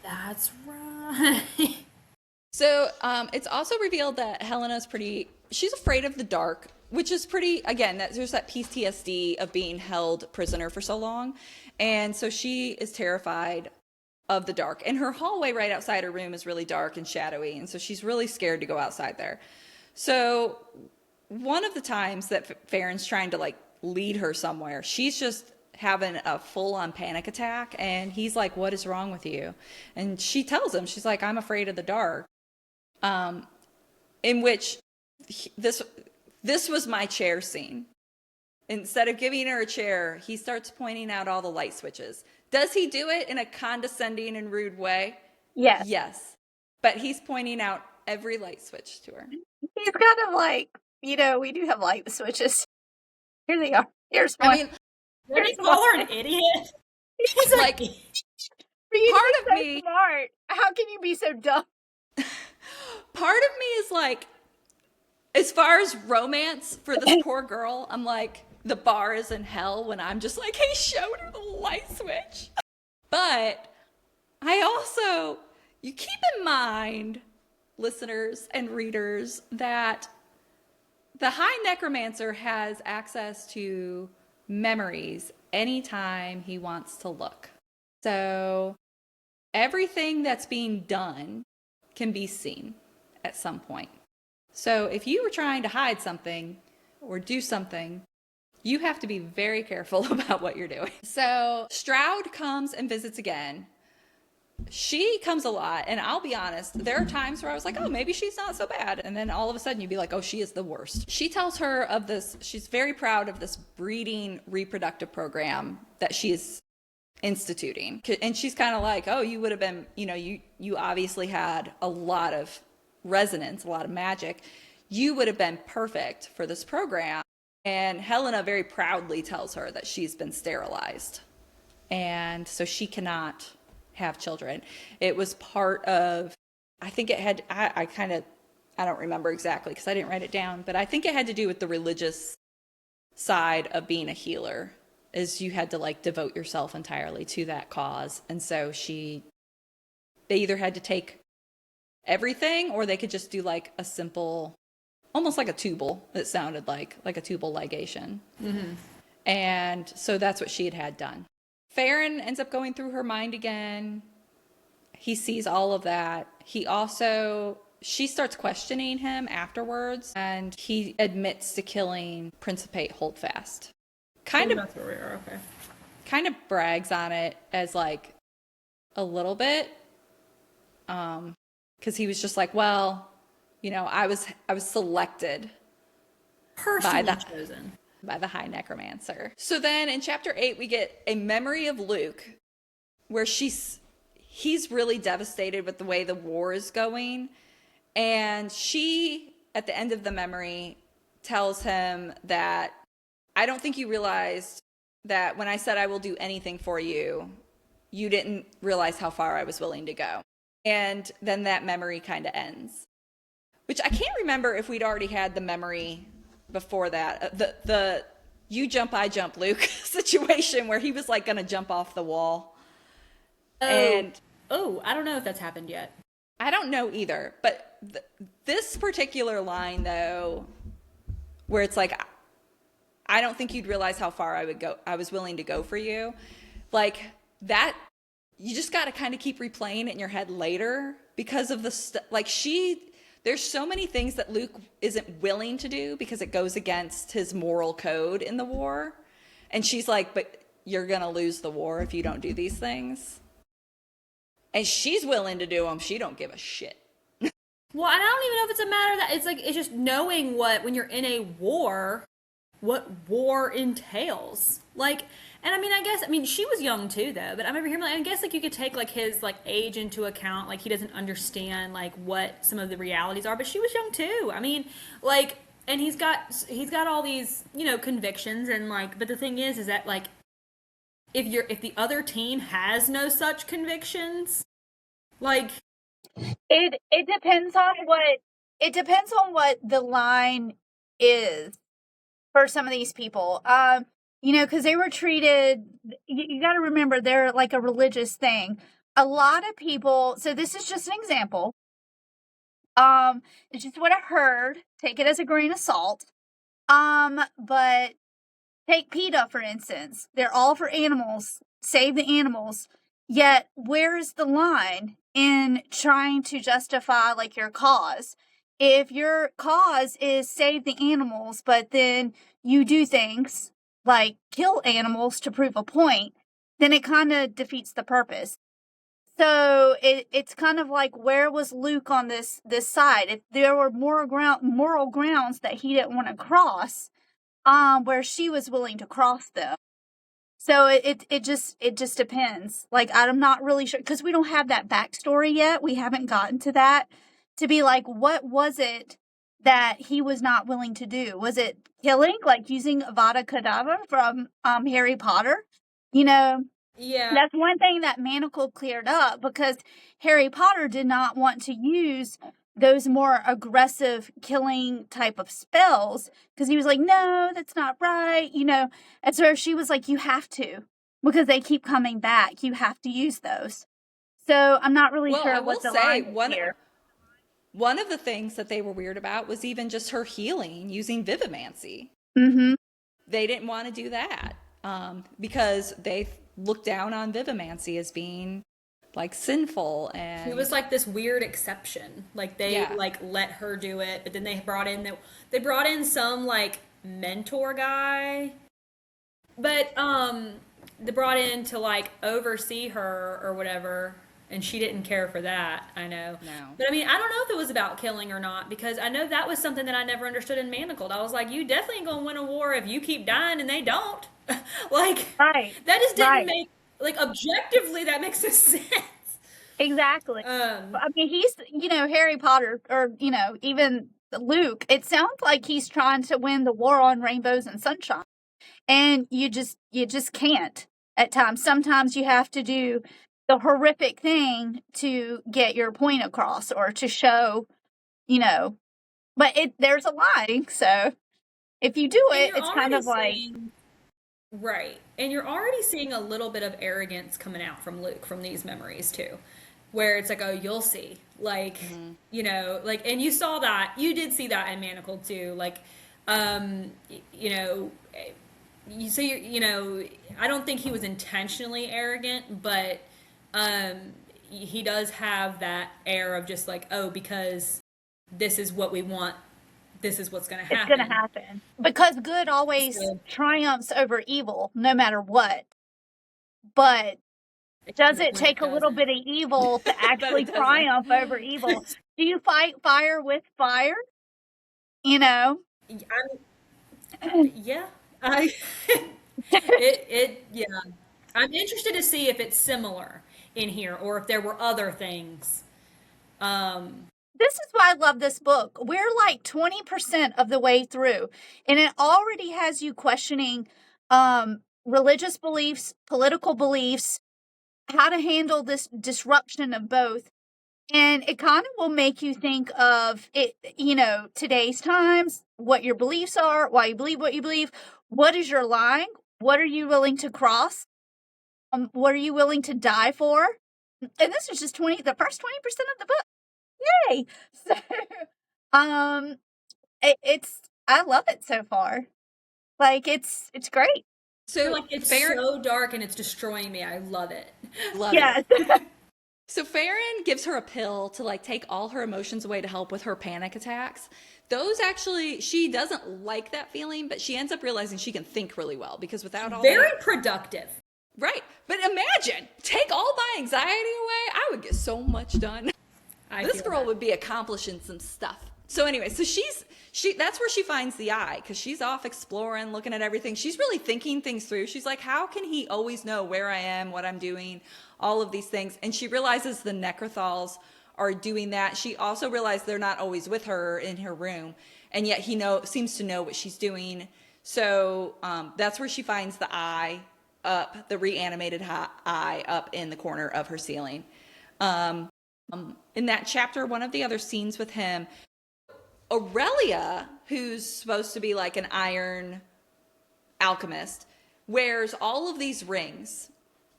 that's right. So it's also revealed that she's afraid of the dark, which is pretty, again, there's that PTSD of being held prisoner for so long. And so she is terrified of the dark. And her hallway right outside her room is really dark and shadowy. And so she's really scared to go outside there. So one of the times that Farron's trying to like lead her somewhere, she's just having a full-on panic attack. And he's like, what is wrong with you? And she tells him, she's like, I'm afraid of the dark. In which this was my chair scene. Instead of giving her a chair, he starts pointing out all the light switches. Does he do it in a condescending and rude way? Yes. Yes. But he's pointing out every light switch to her. He's kind of like, we do have light switches. Here they are. Here's one. I mean, Did he call her an idiot? he's like, part of so me, smart. How can you be so dumb? part of me is like, as far as romance for this poor girl, I'm like, the bar is in hell when I'm just like, he showed her the light switch. But you keep in mind, listeners and readers, that the High Necromancer has access to memories anytime he wants to look. So everything that's being done can be seen at some point. So if you were trying to hide something or do something, you have to be very careful about what you're doing. So Stroud comes and visits again. She comes a lot, and I'll be honest, there are times where I was like, oh, maybe she's not so bad. And then all of a sudden you'd be like, oh, she is the worst. She tells her of this, she's very proud of this breeding reproductive program that she is instituting. And she's kind of like, oh, you would have been, you obviously had a lot of resonance, a lot of magic. You would have been perfect for this program. And Helena very proudly tells her that she's been sterilized. And so she cannot have children. It was part of, I think it had, I don't remember exactly because I didn't write it down, but I think it had to do with the religious side of being a healer, is you had to like devote yourself entirely to that cause. And so they either had to take everything or they could just do like a simple, almost like a tubal, it sounded like a tubal ligation. Mm-hmm. And so that's what she had done. Farron ends up going through her mind again. He sees all of that. She starts questioning him afterwards, and he admits to killing Principate Holdfast. That's where we are, okay. Kind of brags on it as like a little bit. Because he was just like, well, I was selected Chosen by the High Necromancer. So then in chapter 8, we get a memory of Luke where he's really devastated with the way the war is going. And she, at the end of the memory, tells him that, I don't think you realized that when I said I will do anything for you, you didn't realize how far I was willing to go. And then that memory kind of ends. Which I can't remember if we'd already had the memory before that. The you jump, I jump, Luke situation where he was like going to jump off the wall. I don't know if that's happened yet. I don't know either. But this particular line, though, where it's like, I don't think you'd realize how far I was willing to go for you. Like, that you just got to kind of keep replaying it in your head later because of like there's so many things that Luke isn't willing to do because it goes against his moral code in the war. And she's like, but you're going to lose the war if you don't do these things. And she's willing to do them. She don't give a shit. Well, and I don't even know if it's a matter that it's like it's just knowing when you're in a war, what war entails. Like, and I mean she was young too though, but I remember hearing like I guess like you could take like his like age into account, like he doesn't understand like what some of the realities are, but she was young too. I mean, like, and he's got all these, convictions, and like, but the thing is that like if the other team has no such convictions, like it depends on what the line is for some of these people. Because they were treated. You got to remember they're like a religious thing. A lot of people. So this is just an example. It's just what I heard. Take it as a grain of salt. But take PETA, for instance. They're all for animals. Save the animals. Yet, where's the line in trying to justify, like, your cause? If your cause is save the animals, but then you do things like kill animals to prove a point, then it kind of defeats the purpose. So it's kind of like, where was Luke on this side? If there were moral grounds that he didn't want to cross, where she was willing to cross them. So it just depends. Like, I'm not really sure because we don't have that backstory yet. We haven't gotten to that to be like, what was it that he was not willing to do? Was it killing, like using Avada Kedavra from Harry Potter? yeah. That's one thing that Manacle cleared up because Harry Potter did not want to use those more aggressive killing type of spells because he was like, no, that's not right, And so she was like, you have to because they keep coming back. You have to use those. So I'm not really sure what the line is here. One of the things that they were weird about was even just her healing using Vivimancy. Mm-hmm. They didn't want to do that because they looked down on Vivimancy as being like sinful, and it was like this weird exception. Like they like let her do it, but then they brought in some like mentor guy, but they brought in to like oversee her or whatever, and she didn't care for that. I know. No. But I mean, I don't know if it was about killing or not because I know that was something that I never understood in Manacled. I was like, you definitely ain't gonna win a war if you keep dying and they don't. Like, right. That just didn't make, like, objectively that makes no sense. Exactly. I mean, he's, Harry Potter or, even Luke, it sounds like he's trying to win the war on rainbows and sunshine. And you just can't at times. Sometimes you have to do the horrific thing to get your point across or to show, but there's a line. So if you do it, it's kind of like. Right. And you're already seeing a little bit of arrogance coming out from Luke from these memories too. Where it's like, oh, you'll see. Like, like, and you did see that in Manacled too. Like, I don't think he was intentionally arrogant, but he does have that air of just like, oh, because this is what we want. This is what's going to happen. It's going to happen. Because good always triumphs over evil, no matter what. But does it take a little bit of evil to actually triumph over evil? Do you fight fire with fire? Yeah. Yeah. I'm interested to see if it's similar in here or if there were other things. This is why I love this book. We're like 20% of the way through, and it already has you questioning religious beliefs, political beliefs, how to handle this disruption of both. And it kind of will make you think of it, today's times, what your beliefs are, why you believe what you believe, what is your line, what are you willing to cross, what are you willing to die for? And this is just the first 20% of the book. Yay! So, I love it so far. Like, it's great. You're So like, it's Farron, so dark and it's destroying me. I love it. love Yes. it. So Farron gives her a pill to like take all her emotions away to help with her panic attacks. Those actually, she doesn't like that feeling, but she ends up realizing she can think really well because without all Very that, productive. right? But imagine, take all my anxiety away, I would get so much done. This girl would be accomplishing some stuff. So anyway, so that's where she finds the eye because she's off exploring, looking at everything. She's really thinking things through. She's like, how can he always know where I am, what I'm doing, all of these things? And she realizes the Necrothals are doing that. She also realized they're not always with her in her room, and yet he seems to know what she's doing. So that's where she finds the eye up, the reanimated eye up in the corner of her ceiling. In that chapter, one of the other scenes with him, Aurelia, who's supposed to be like an iron alchemist, wears all of these rings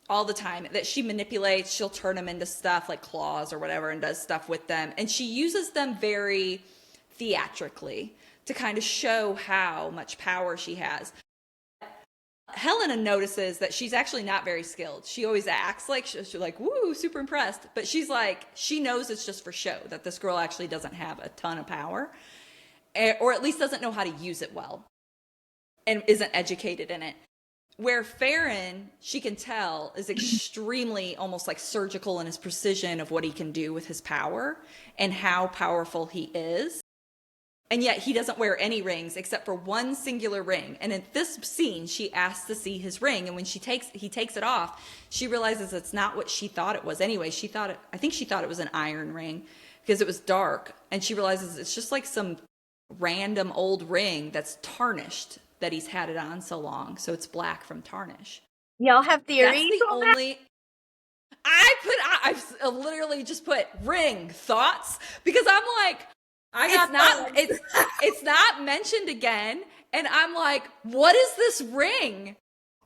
all the time that she manipulates. She'll turn them into stuff like claws or whatever and does stuff with them. And she uses them very theatrically to kind of show how much power she has. Helena notices that she's actually not very skilled. She always acts like she's like, woo, super impressed. But she's like, she knows it's just for show, that this girl actually doesn't have a ton of power, or at least doesn't know how to use it well and isn't educated in it. Where Farron, she can tell, is extremely almost like surgical in his precision of what he can do with his power and how powerful he is. And yet he doesn't wear any rings except for one singular ring. And in this scene, she asks to see his ring. And when he takes it off, she realizes it's not what she thought it was. Anyway, I think she thought it was an iron ring because it was dark. And she realizes it's just like some random old ring that's tarnished, that he's had it on so long. So it's black from tarnish. Y'all have theories? That's the only... I've literally just put ring thoughts because I'm like... It's not mentioned again, and I'm like, what is this ring?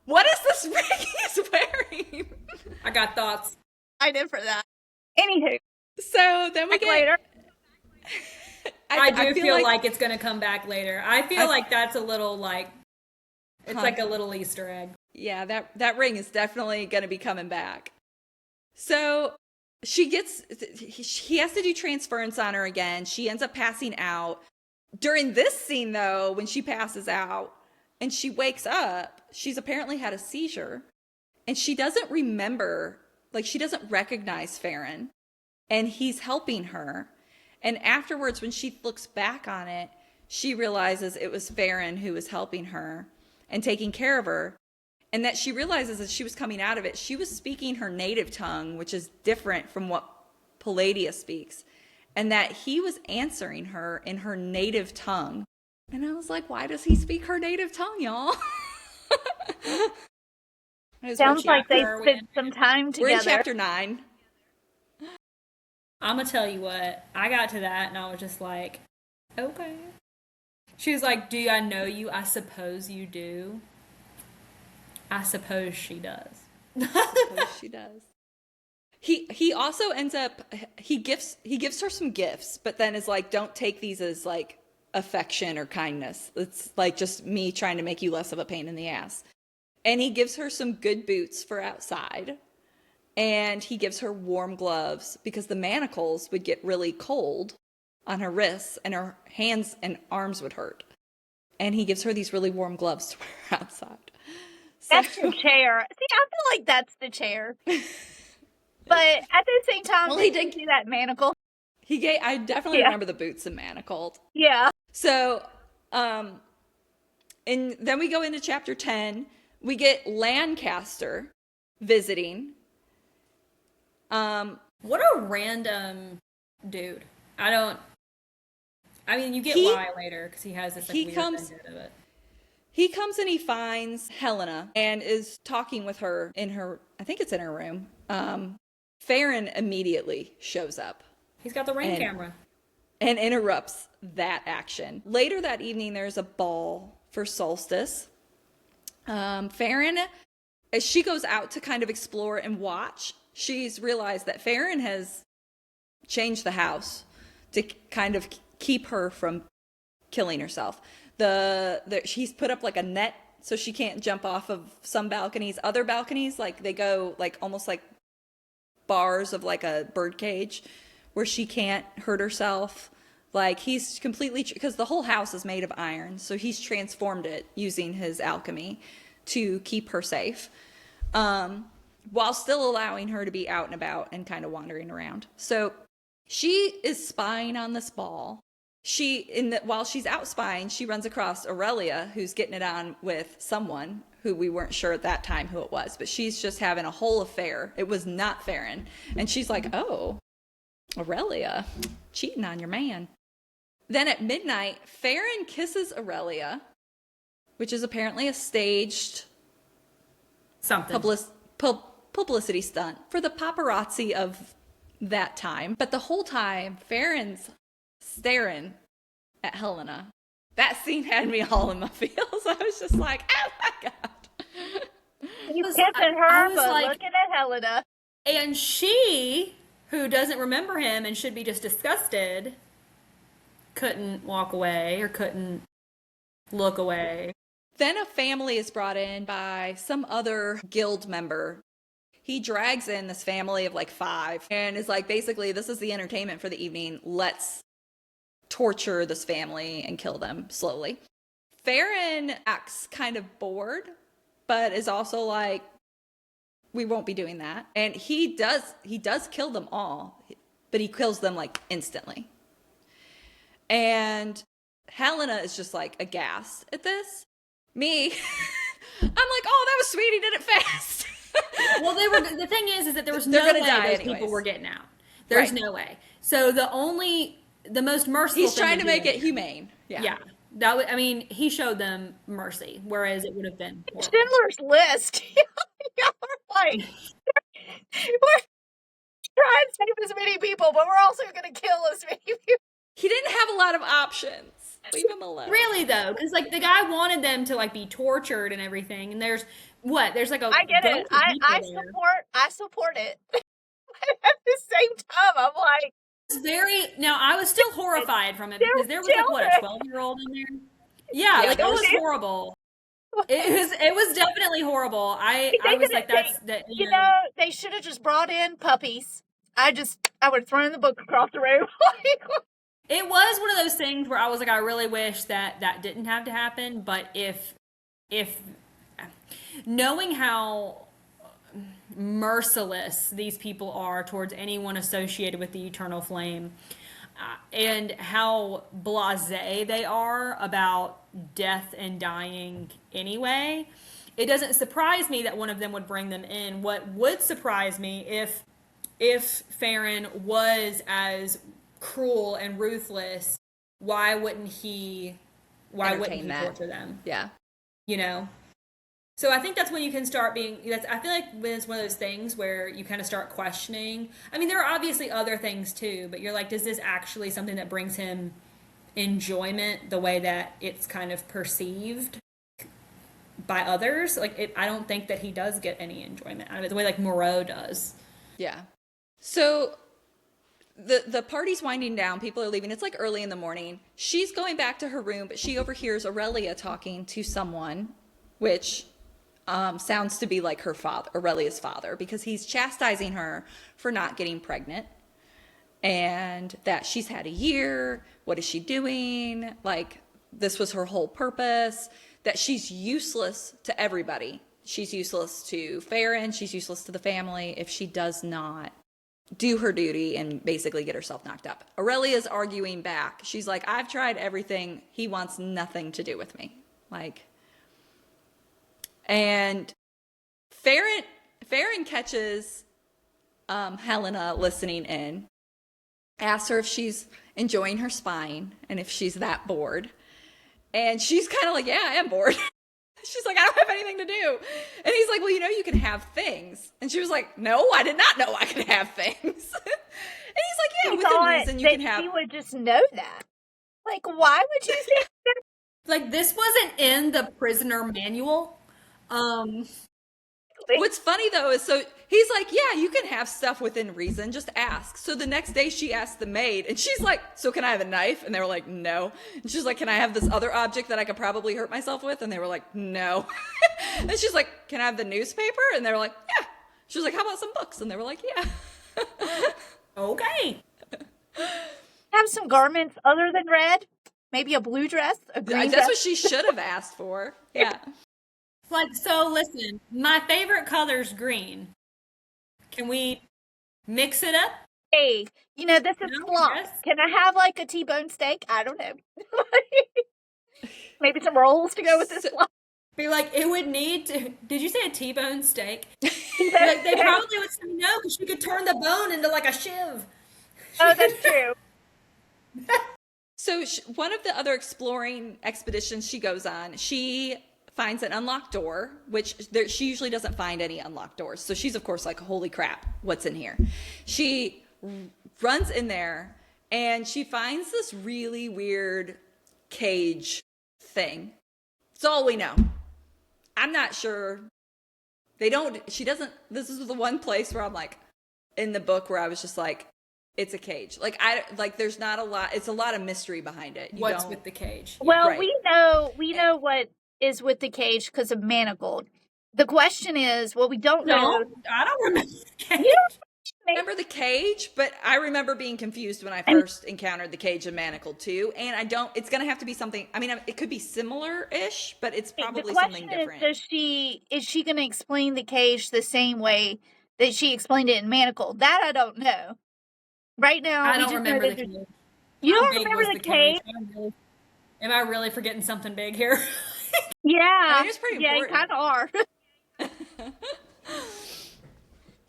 What is this ring he's wearing? I got thoughts. I did for that. Anywho. So then we get later. I do feel like it's gonna come back later. I feel like that's a little like it's like a little Easter egg. Yeah, that ring is definitely gonna be coming back. So he has to do transference on her again. She ends up passing out. During this scene, though, when she passes out and she wakes up, she's apparently had a seizure. And she doesn't remember, like she doesn't recognize Farron. And he's helping her. And afterwards, when she looks back on it, she realizes it was Farron who was helping her and taking care of her. And that she realizes as she was coming out of it, she was speaking her native tongue, which is different from what Palladia speaks. And that he was answering her in her native tongue. And I was like, why does he speak her native tongue, y'all? Sounds like they spent some time together. We're in chapter 9. I'm going to tell you what. I got to that and I was just like, okay. She was like, do I know you? I suppose you do. I suppose she does. I suppose she does. He also ends up he gives her some gifts, but then is like, don't take these as like affection or kindness. It's like just me trying to make you less of a pain in the ass. And he gives her some good boots for outside. And he gives her warm gloves because the manacles would get really cold on her wrists and her hands and arms would hurt. And he gives her these really warm gloves to wear outside. That's the chair. See, I feel like that's the chair. But at the same time, well, he did see that manacle. I definitely remember the boots and manacled. Yeah. So, and then we go into chapter 10. We get Lancaster visiting. What a random dude. You get why later because he has this like, weird vendetta of it. He comes and he finds Helena and is talking with her in her, I think it's in her room. Farron immediately shows up. He's got the ring camera. And interrupts that action. Later that evening, there's a ball for Solstice. Farron, as she goes out to kind of explore and watch, she's realized that Farron has changed the house to kind of keep her from killing herself. He's put up like a net So she can't jump off of some balconies. Other balconies, like they go like almost like bars of like a bird cage where she can't hurt herself. Like he's completely, because the whole house is made of iron. So he's transformed it using his alchemy to keep her safe. While still allowing her to be out and about and kind of wandering around. So she is spying on this ball. While she's out spying, she runs across Aurelia, who's getting it on with someone who we weren't sure at that time who it was, but she's just having a whole affair. It was not Farron. And she's like, oh, Aurelia, cheating on your man. Then at midnight, Farron kisses Aurelia, which is apparently a staged Something. publicity stunt for the paparazzi of that time. But the whole time, Farron's staring at Helena. That scene had me all in my feels. I was just like, oh my God. You kissing her, but like, looking at Helena. And she, who doesn't remember him and should be just disgusted, couldn't walk away or couldn't look away. Then a family is brought in by some other guild member. He drags in this family of like 5 and is like, basically, this is the entertainment for the evening. Let's torture this family and kill them slowly. Farron acts kind of bored, but is also like, we won't be doing that. And he does kill them all, but he kills them like instantly. And Helena is just like aghast at this. Me, I'm like, oh, that was sweet. He did it fast. Well, the thing is that there was no way those people were getting out. There's no way. So the most merciful He's thing trying to make it humane. Yeah. I mean, he showed them mercy, whereas it would have been horrible. Schindler's List. Y'all are like, we're trying to save as many people, but we're also going to kill as many people. He didn't have a lot of options. Leave him alone. Really though, because like the guy wanted them to like be tortured and everything, and there's like a. I get it. I support it. At the same time, I'm like, Now I was still horrified from it because there was like what, a 12-year-old in there. Yeah, like it was horrible. It was definitely horrible. I was like, you know, they should have just brought in puppies. I would have thrown the book across the room. It was one of those things where I was like, I really wish that didn't have to happen. But if knowing how merciless these people are towards anyone associated with the eternal flame, and how blasé they are about death and dying anyway, it doesn't surprise me that one of them would bring them in. What would surprise me if Farron was as cruel and ruthless, why wouldn't he torture them? Yeah. You know? So I think that's when you can start I feel like when it's one of those things where you kind of start questioning. I mean, there are obviously other things too, but you're like, does this actually something that brings him enjoyment the way that it's kind of perceived by others? Like, I don't think that he does get any enjoyment out of it the way like Moreau does. Yeah. So the party's winding down. People are leaving. It's like early in the morning. She's going back to her room, but she overhears Aurelia talking to someone, which sounds to be like her father, Aurelia's father, because he's chastising her for not getting pregnant and that she's had a year. What is she doing? Like, this was her whole purpose, that she's useless to everybody. She's useless to Farron. She's useless to the family if she does not do her duty and basically get herself knocked up. Aurelia's arguing back. She's like, I've tried everything. He wants nothing to do with me. Like, and Farron catches Helena listening in, asks her if she's enjoying her spying and if she's that bored. And she's kind of like, yeah, I am bored. She's like, I don't have anything to do. And he's like, well, you know, you can have things. And she was like, no, I did not know I could have things. And he's like, yeah, within reason you can have. She would just know that. Like, why would you say that? Like, this wasn't in the prisoner manual. What's funny though is so he's like, yeah, you can have stuff within reason, just ask. So the next day she asked the maid and she's like, so can I have a knife? And they were like, no. And she's like, can I have this other object that I could probably hurt myself with? And they were like, no. And she's like, can I have the newspaper? And they were like, yeah. She was like, how about some books? And they were like, yeah. Okay. Have some garments other than red. Maybe a blue dress, a green That's dress. what she should have asked for. Yeah. Like, so listen, my favorite color's green. Can we mix it up? Hey, this is No, slop. yes. Can I have like a T-bone steak? I don't know. Maybe some rolls to go with this slop. Be like, it would need to. Did you say a T-bone steak? T-bone Like, they steak. probably would say no because she could turn the bone into like a shiv. Oh, that's true. So one of the other exploring expeditions she goes on, she finds an unlocked door, which she usually doesn't find any unlocked doors. So she's, of course, like, holy crap, what's in here? She runs in there and she finds this really weird cage thing. It's all we know. I'm not sure. This is the one place where I'm like, in the book where I was just like, it's a cage. There's not a lot. It's a lot of mystery behind it. What's with the cage? Well, Right. we know what is with the cage because of manacled. The question is, what we don't know. No, I don't remember the cage. You don't Remember the cage, but I remember being confused when I first encountered the cage and manacled too. And it's going to have to be something. I mean, it could be similar-ish, but it's probably something different. Is she going to explain the cage the same way that she explained it in manacled? That I don't know. Right now, I we don't just know remember that the there's- cage. You How don't big remember was the cage? Am I really forgetting something big here? Yeah, I mean, it's pretty yeah, you important. kind of are.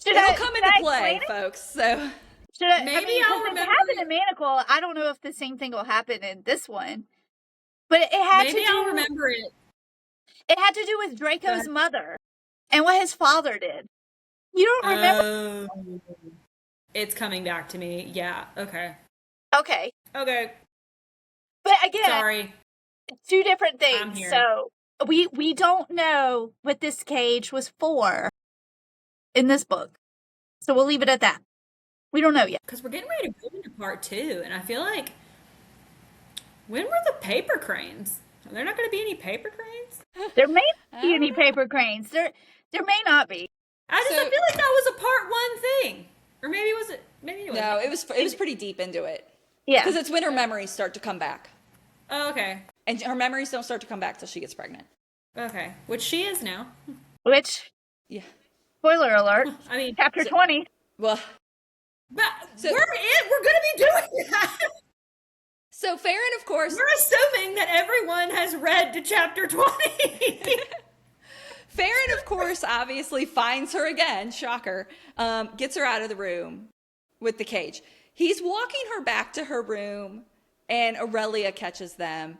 It'll come into I play, explain it? folks. So Maybe I'll 'cause if remember it happened it. in Manacle, I don't know if the same thing will happen in this one. But it had Maybe to do. I'll remember it. It had to do with Draco's mother and what his father did. You don't remember? It's coming back to me. Yeah. Okay. Okay, Okay. but again, Sorry. two different I'm things. here. So we don't know what this cage was for in this book. So we'll leave it at that. We don't know yet. Because we're getting ready to move into part 2, and I feel like, when were the paper cranes? Are there not going to be any paper cranes? There may not be any paper cranes. There may not be. I feel like that was a part 1 thing. Or maybe was it? Maybe it wasn't. no, it was pretty deep into it. Yeah. Because it's when her memories start to come back. Oh, okay. And her memories don't start to come back till she gets pregnant. Okay. Which she is now. Which, Yeah. spoiler alert, I mean, chapter 20. Well, but So- we're going to be doing that. so Farron, of course, We're assuming that everyone has read to chapter 20. Farron, of course, obviously finds her again, shocker, gets her out of the room with the cage. He's walking her back to her room, and Aurelia catches them.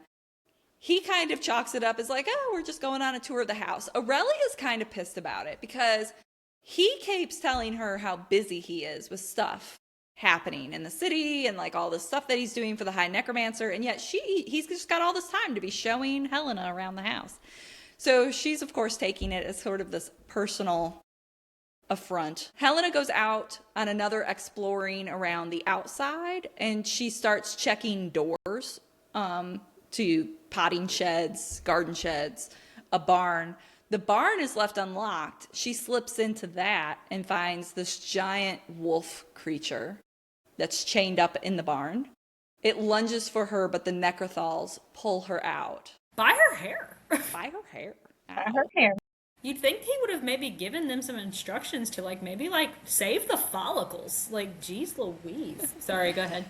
He kind of chalks it up as like, oh, we're just going on a tour of the house. Aurelia's kind of pissed about it because he keeps telling her how busy he is with stuff happening in the city and like all this stuff that he's doing for the High Necromancer, and yet he's just got all this time to be showing Helena around the house. So she's, of course, taking it as sort of this personal affront. Helena goes out on another exploring around the outside, and she starts checking doors to potting sheds, garden sheds, a barn. The barn is left unlocked. She slips into that and finds this giant wolf creature that's chained up in the barn. It lunges for her, but the Necrothals pull her out. By her hair. By her hair. Her hair. You'd think he would have maybe given them some instructions to maybe save the follicles. Geez Louise. Sorry, go ahead.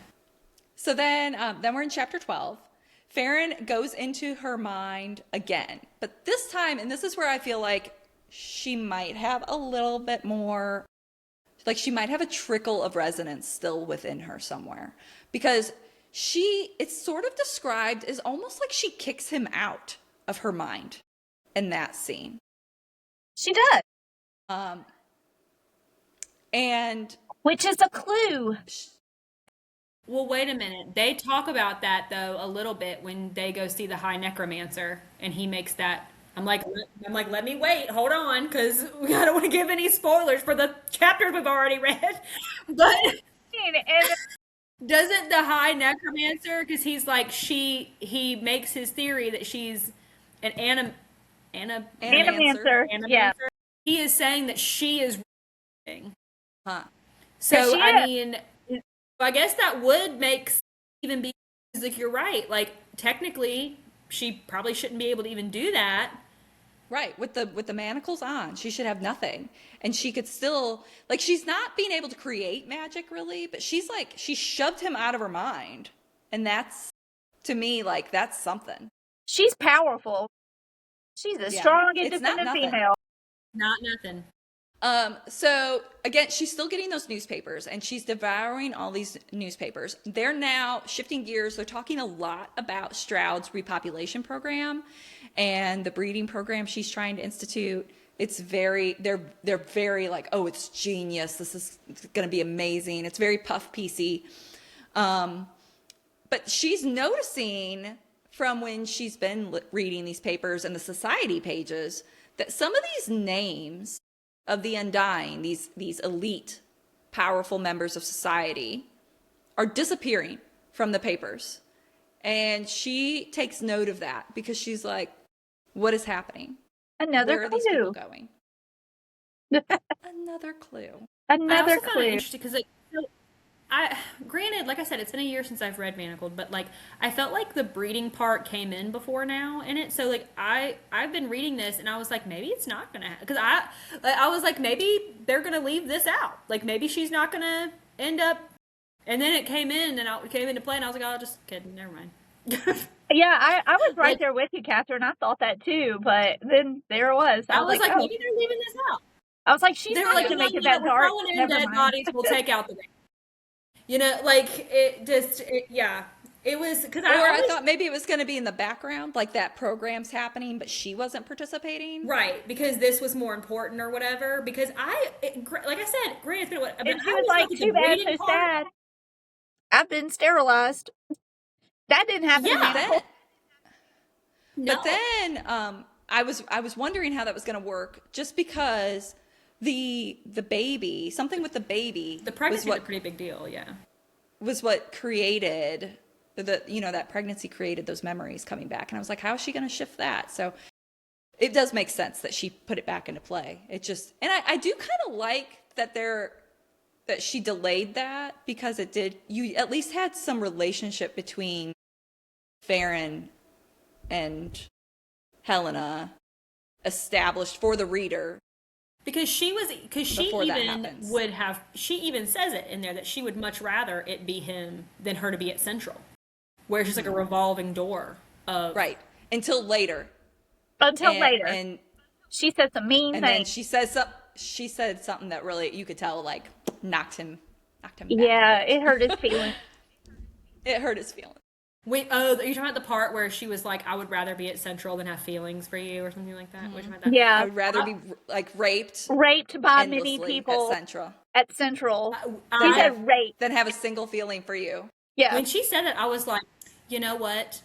So then we're in chapter 12. Farron goes into her mind again, but this time, and this is where I feel like she might have a little bit more, she might have a trickle of resonance still within her somewhere, because it's sort of described as almost like she kicks him out of her mind in that scene. She does. And Which is a clue. Well, wait a minute. They talk about that, though, a little bit when they go see the High Necromancer, and he makes that let me wait, hold on, because I don't want to give any spoilers for the chapters we've already read. But And doesn't the High Necromancer, because he's like he makes his theory that she's an Animancer. Animancer, yeah. animancer. He is saying that she is reading. Huh. So she I is. mean, I guess that would make sense even be like you're right. Like technically, she probably shouldn't be able to even do that. Right, with the manacles on, she should have nothing, and she could still like she's not being able to create magic really, but she's like she shoved him out of her mind, and that's to me like that's something. She's powerful. She's a Yeah, strong, it's not independent nothing. female. Not nothing. So again, she's still getting those newspapers, and she's devouring all these newspapers. They're now shifting gears. They're talking a lot about Stroud's repopulation program and the breeding program she's trying to institute. It's very they're very like, oh, it's genius. This is going to be amazing. It's very puff piecey. But she's noticing from when she's been reading these papers and the society pages that some of these names of the Undying, these elite, powerful members of society, are disappearing from the papers. And she takes note of that because she's like, what is happening? Another Where are these people clue. going? Another clue. I Another also found it clue. interesting because like so granted, like I said, it's been a year since I've read Manacled, but like I felt like the breeding part came in before now in it. So like I've been reading this and I was like maybe it's not gonna because I was like maybe they're gonna leave this out. Like maybe she's not gonna end up. And then it came in and it came into play and I was like, oh, just kidding, never mind. Yeah, I was right Like, there with you, Catherine. I thought that too, but then there it was. I was like, oh. maybe they're leaving this out. I was like, she's They were not like, going to no, make it no, that we're dark. throwing in Never dead mind. bodies. We'll take out the ring. Like it just, yeah. It was because Or I always thought maybe it was going to be in the background, like that program's happening, but she wasn't participating. right because this was more important or whatever. Because like I said, granted, it's been what. And she was like, too bad, so sad. I've been sterilized. That didn't happen to Yeah. me. But then I was wondering how that was going to work, just because the baby, something with the baby, The pregnancy was a pretty big deal. Yeah. was what created that pregnancy created those memories coming back, and I was like, how is she going to shift that? So it does make sense that she put it back into play. It just, and I do kind of like that she delayed that, because you at least had some relationship between Farron and Helena established for the reader. Because she Before that happens. she even says it in there that she would much rather it be him than her to be at Central, where she's like a revolving door of Right. Until later. Until later. And She said some mean then things. she said something that really, you could tell, like, knocked him back Yeah, a bit. it hurt his feelings. It hurt his feelings. Wait, oh, you're talking about the part where she was like, I would rather be at Central than have feelings for you or something like that? Which one? I Yeah. would rather be like raped Raped by many endlessly people at Central at Central. He I- said rape. than have a single feeling for you. Yeah. When she said it, I was like, you know what?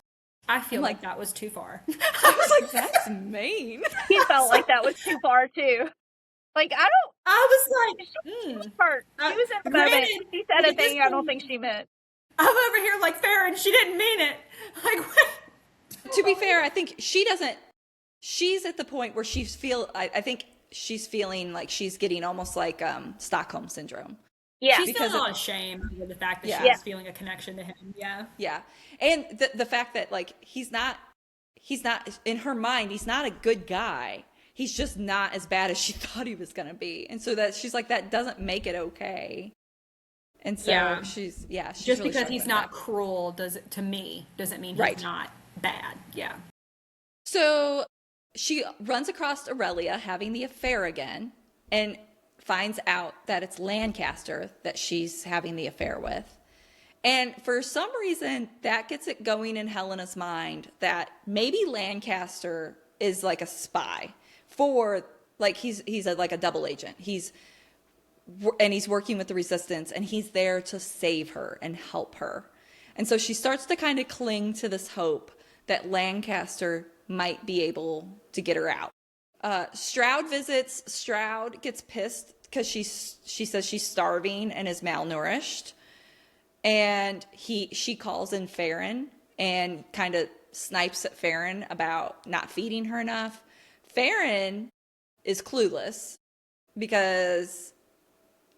I feel I'm like like- that was too far. I was like, that's mean. He felt like that was too far too. Like, I don't. I was like, She was hurt. She was in the Granted, moment. She said a this thing I don't one- think she meant. I'm over here like Farron, she didn't mean it. Like, what? To be fair, I think she's at the point where I think she's feeling like she's getting almost like Stockholm syndrome. Yeah. She's because feeling a of- lot of shame over the fact that Yeah. she's feeling a connection to him. Yeah. Yeah. And the fact that, like, he's not in her mind, he's not a good guy. He's just not as bad as she thought he was going to be. And so that she's like, that doesn't make it okay. And so Yeah. she's Just really because struggling he's with not that. cruel doesn't mean he's Right. not bad. Yeah. So she runs across Aurelia having the affair again, and finds out that it's Lancaster that she's having the affair with. And for some reason, that gets it going in Helena's mind that maybe Lancaster is like a spy for, like, he's like a double agent. He's working with the resistance, and he's there to save her and help her. And so she starts to kind of cling to this hope that Lancaster might be able to get her out. Stroud visits. Stroud gets pissed because she says she's starving and is malnourished. And she calls in Farron and kind of snipes at Farron about not feeding her enough. Farron is clueless because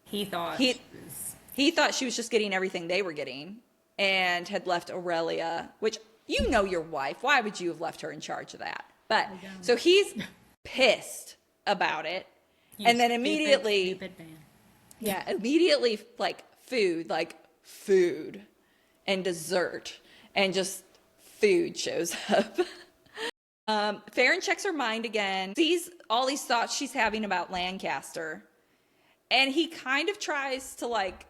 he thought she was just getting everything they were getting and had left Aurelia, which you know your wife. Why would you have left her in charge of that? But so he's pissed about it. And then immediately, stupid man. Yeah, immediately like food and dessert and just food shows up. Farron checks her mind again, sees all these thoughts she's having about Lancaster, and he kind of tries to, like,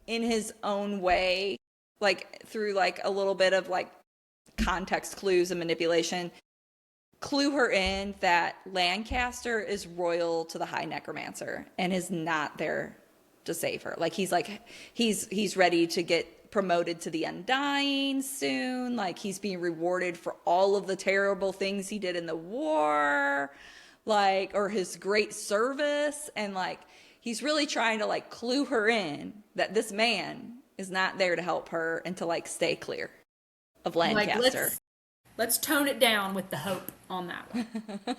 in his own way, like through like a little bit of like context clues and manipulation, clue her in that Lancaster is royal to the High Necromancer and is not there to save her. Like he's ready to get promoted to the Undying soon. Like he's being rewarded for all of the terrible things he did in the war, like, or his great service. And like, he's really trying to like clue her in that this man is not there to help her and to like stay clear of Lancaster. Like, let's tone it down with the hope on that one.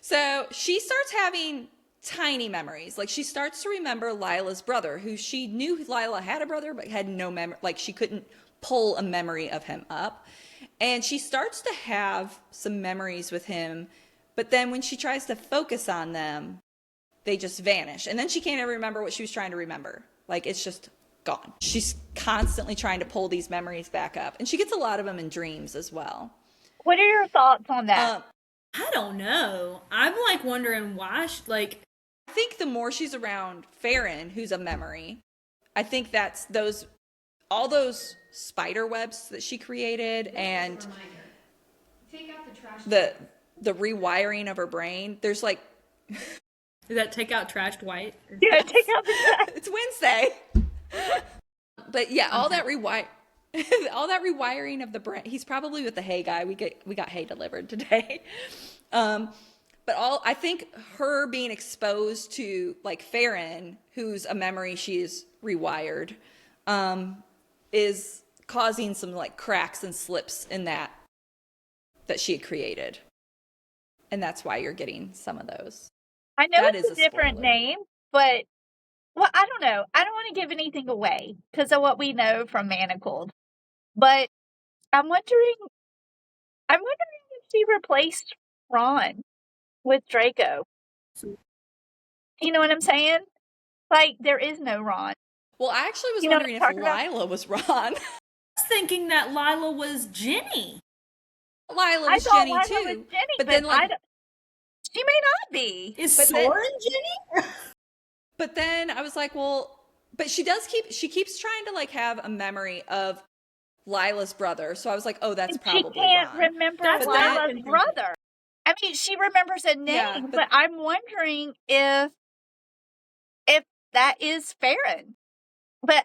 So she starts having tiny memories. Like she starts to remember Lila's brother, who she knew Lila had a brother, but had no memory. Like she couldn't pull a memory of him up. And she starts to have some memories with him. But then when she tries to focus on them, they just vanish. And then she can't even remember what she was trying to remember. Like it's just gone. She's constantly trying to pull these memories back up. And she gets a lot of them in dreams as well. What are your thoughts on that? I don't know. I'm like wondering why I think the more she's around Farron, who's a memory, I think that's all those spider webs that she created and Take out the trash. the rewiring of her brain. There's like Does that take out trashed white? Yeah, take out the trash. it's Wednesday. But yeah, all that rewiring of the brain. He's probably with the hay guy. We got hay delivered today. But I think her being exposed to like Farron, who's a memory she's rewired, is causing some like cracks and slips in that she had created. And that's why you're getting some of those. I know That it's is a a different spoiler. name, but well, I don't know. I don't want to give anything away because of what we know from Manacled. But I'm wondering if she replaced Ron with Draco. You know what I'm saying? Like there is no Ron. Well, I actually was You know what wondering I'm if talking about? Lila was Ron. I was thinking that Lila was Jenny. Lila I was thought Jenny Lila too. was Jenny, but but then like she may not be. Is But then- Soren Jenny? But then I was like, well, but she keeps trying to like have a memory of Lila's brother. So I was like, oh, that's And probably she can't Ron. remember That's what I Lila's think. brother. I mean, she remembers a name, Yeah, but, but- I'm wondering if that is Farron. But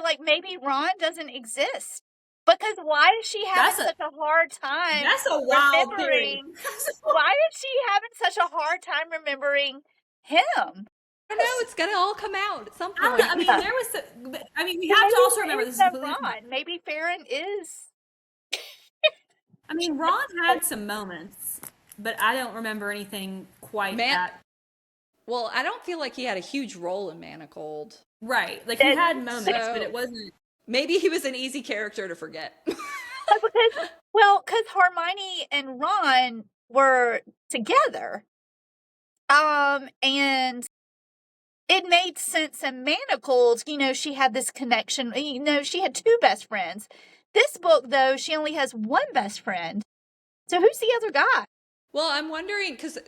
like maybe Ron doesn't exist. Because why is she having such a hard time That's a wild theory. remembering? Why is she having such a hard time remembering him? I don't know, it's gonna all come out at some I point. mean, there was. We have to also remember this is completely. Ron. Maybe Farron is. I mean, Ron had some moments, but I don't remember anything quite that. Well, I don't feel like he had a huge role in Manacled. Right. Like, he had moments, So- but it wasn't. Maybe he was an easy character to forget. Because Hermione and Ron were together. And it made sense in Manacled, she had this connection. She had two best friends. This book, though, she only has one best friend. So who's the other guy? Well, I'm wondering, because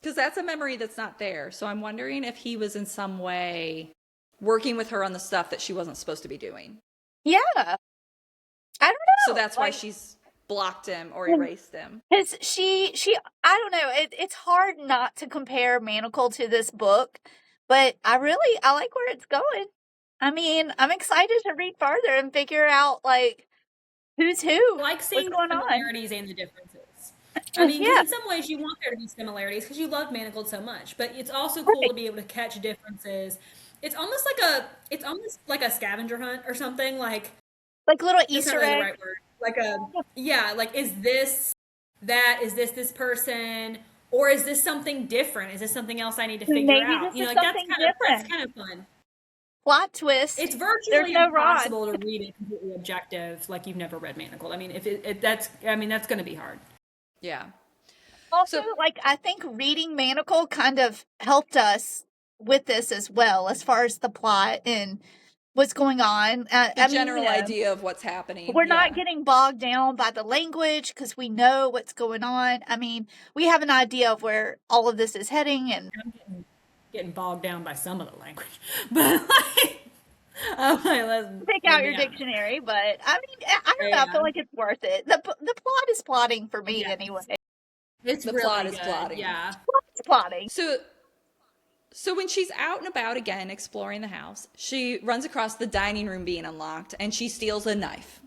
that's a memory that's not there. So I'm wondering if he was in some way working with her on the stuff that she wasn't supposed to be doing. Yeah. I don't know. So that's why she's blocked him or erased him. Because she, I don't know. It's hard not to compare Manacled to this book, but I like where it's going. I mean, I'm excited to read further and figure out, like, who's who. I like seeing What's going the on? similarities and the differences. I mean, because Yeah. in some ways you want there to be similarities because you love Manacled so much, but it's also cool Right. to be able to catch differences. It's almost like a scavenger hunt or something. Like Like little that's not Easter really the eggs. right word. Like a yeah, like is this that? Is this person? Or is this something different? Is this something else I need to figure Maybe out? this You know, is like something that's different. kind of fun. Plot twist. It's There's virtually no rod. impossible to read it completely objective, like you've never read Manacled. I mean, if that's I mean that's going to be hard. Yeah. Also, So like I think reading Manacle kind of helped us with this as well, as far as the plot and what's going on. the I mean, general idea of what's happening. we're not Yeah. getting bogged down by the language because we know what's going on. I mean, we have an idea of where all of this is heading, and I'm getting bogged down by some of the language, but like, I'm like, pick let out me your out. dictionary. But I mean, I don't know. I feel Yeah, like it's worth it. The plot is plotting for me yeah, anyway. it's The plot really is good. plotting. Yeah, It's plotting. So when she's out and about again exploring the house, she runs across the dining room being unlocked and she steals a knife.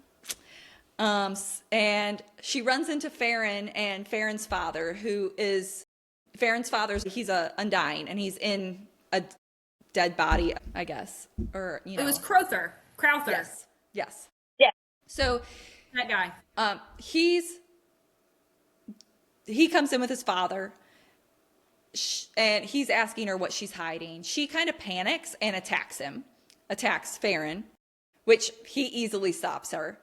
And she runs into Farron and Farron's father, he's a undying and he's in a dead body, I guess. Or, it was Crowther. Yes. Yes. Yeah. So That guy. he comes in with his father and he's asking her what she's hiding. She kind of panics and attacks Farron, which he easily stops her.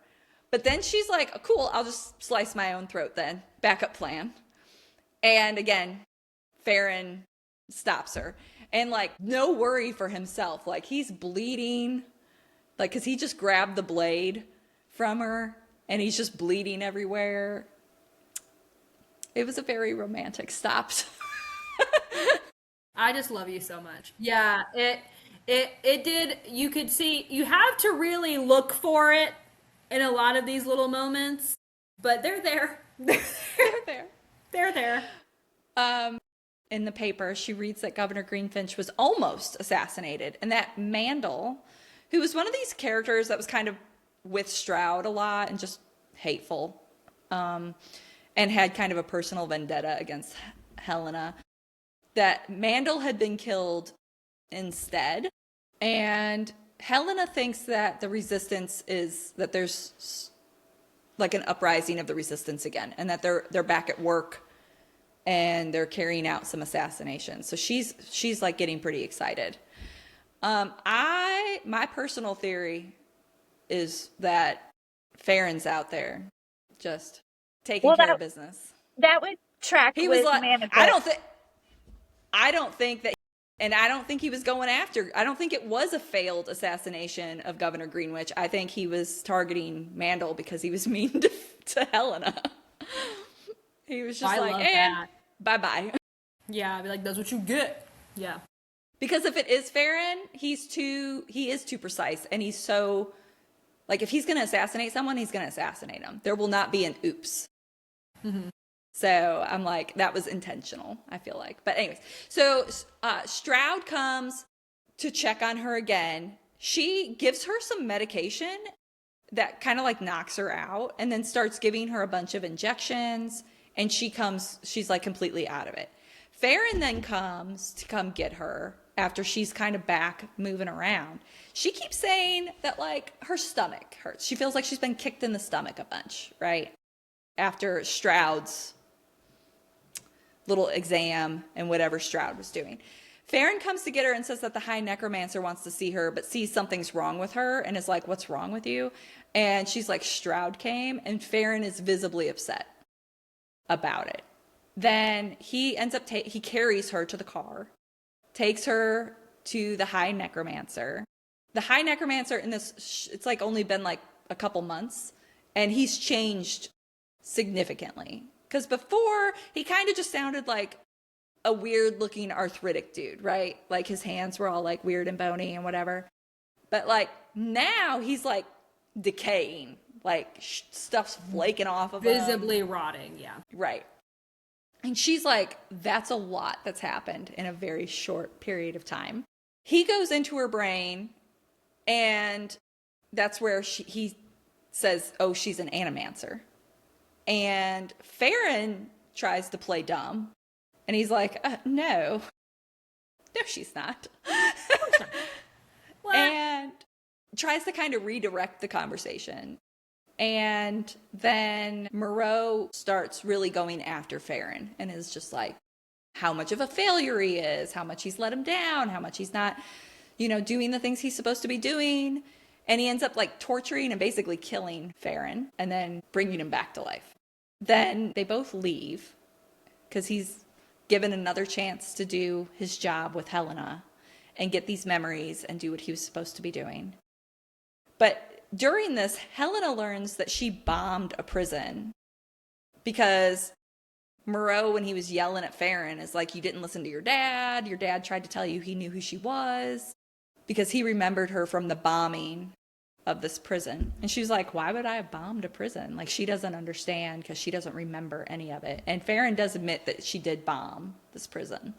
But then she's like, oh, cool, I'll just slice my own throat then. Backup plan. And again, Farron stops her. And like, no worry for himself. Like, he's bleeding. Like, because he just grabbed the blade from her and he's just bleeding everywhere. It was a very romantic stop. I just love you so much. Yeah, it did. You could see you have to really look for it in a lot of these little moments, but they're there. They're there. They're there. In the paper, she reads that Governor Greenfinch was almost assassinated, and that Mandel, who was one of these characters that was kind of with Stroud a lot and just hateful, and had kind of a personal vendetta against Helena, that Mandel had been killed instead. And Helena thinks that the resistance is that there's like an uprising of the resistance again, and that they're back at work and they're carrying out some assassinations. So she's like getting pretty excited. My personal theory is that Farron's out there just taking care of business. That would track He was with like, Manacle. I don't think that, and I don't think he was going after, I don't think it was a failed assassination of Governor Greenwich. I think he was targeting Mandel because he was mean to Helena. He was just like, and bye-bye. Yeah, I'd be like, that's what you get. Yeah. Because if it is Farron, he is too precise, and he's so, like, if he's going to assassinate someone, he's going to assassinate him. There will not be an oops. Mm-hmm. So I'm like, that was intentional, I feel like. But anyways, so Stroud comes to check on her again. She gives her some medication that kind of like knocks her out, and then starts giving her a bunch of injections, and she's like completely out of it. Farron then comes to come get her after she's kind of back moving around. She keeps saying that like her stomach hurts. She feels like she's been kicked in the stomach a bunch, right? After Stroud's little exam and whatever Stroud was doing. Farron comes to get her and says that the High Necromancer wants to see her, but sees something's wrong with her and is like, what's wrong with you? And she's like, Stroud came, and Farron is visibly upset about it. Then he ends up, he carries her to the car, takes her to the High Necromancer. The High Necromancer in this, it's like only been like a couple months, and he's changed significantly. Because before, he kind of just sounded like a weird looking arthritic dude, right? Like his hands were all like weird and bony and whatever. But like now he's like decaying, like stuff's flaking off of him. Visibly rotting, yeah. Right. And she's like, that's a lot that's happened in a very short period of time. He goes into her brain, and that's where he says, oh, she's an animancer. And Farron tries to play dumb. And he's like, no. No, she's not. What? And tries to kind of redirect the conversation. And then Moreau starts really going after Farron and is just like, how much of a failure he is, how much he's let him down, how much he's not, doing the things he's supposed to be doing. And he ends up like torturing and basically killing Farron and then bringing him back to life. Then they both leave because he's given another chance to do his job with Helena and get these memories and do what he was supposed to be doing. But during this, Helena learns that she bombed a prison because Moreau, when he was yelling at Farron, is like, you didn't listen to your dad. Your dad tried to tell you he knew who she was because he remembered her from the bombing of this prison. And she was like, why would I have bombed a prison? Like, she doesn't understand because she doesn't remember any of it. And Farron does admit that she did bomb this prison.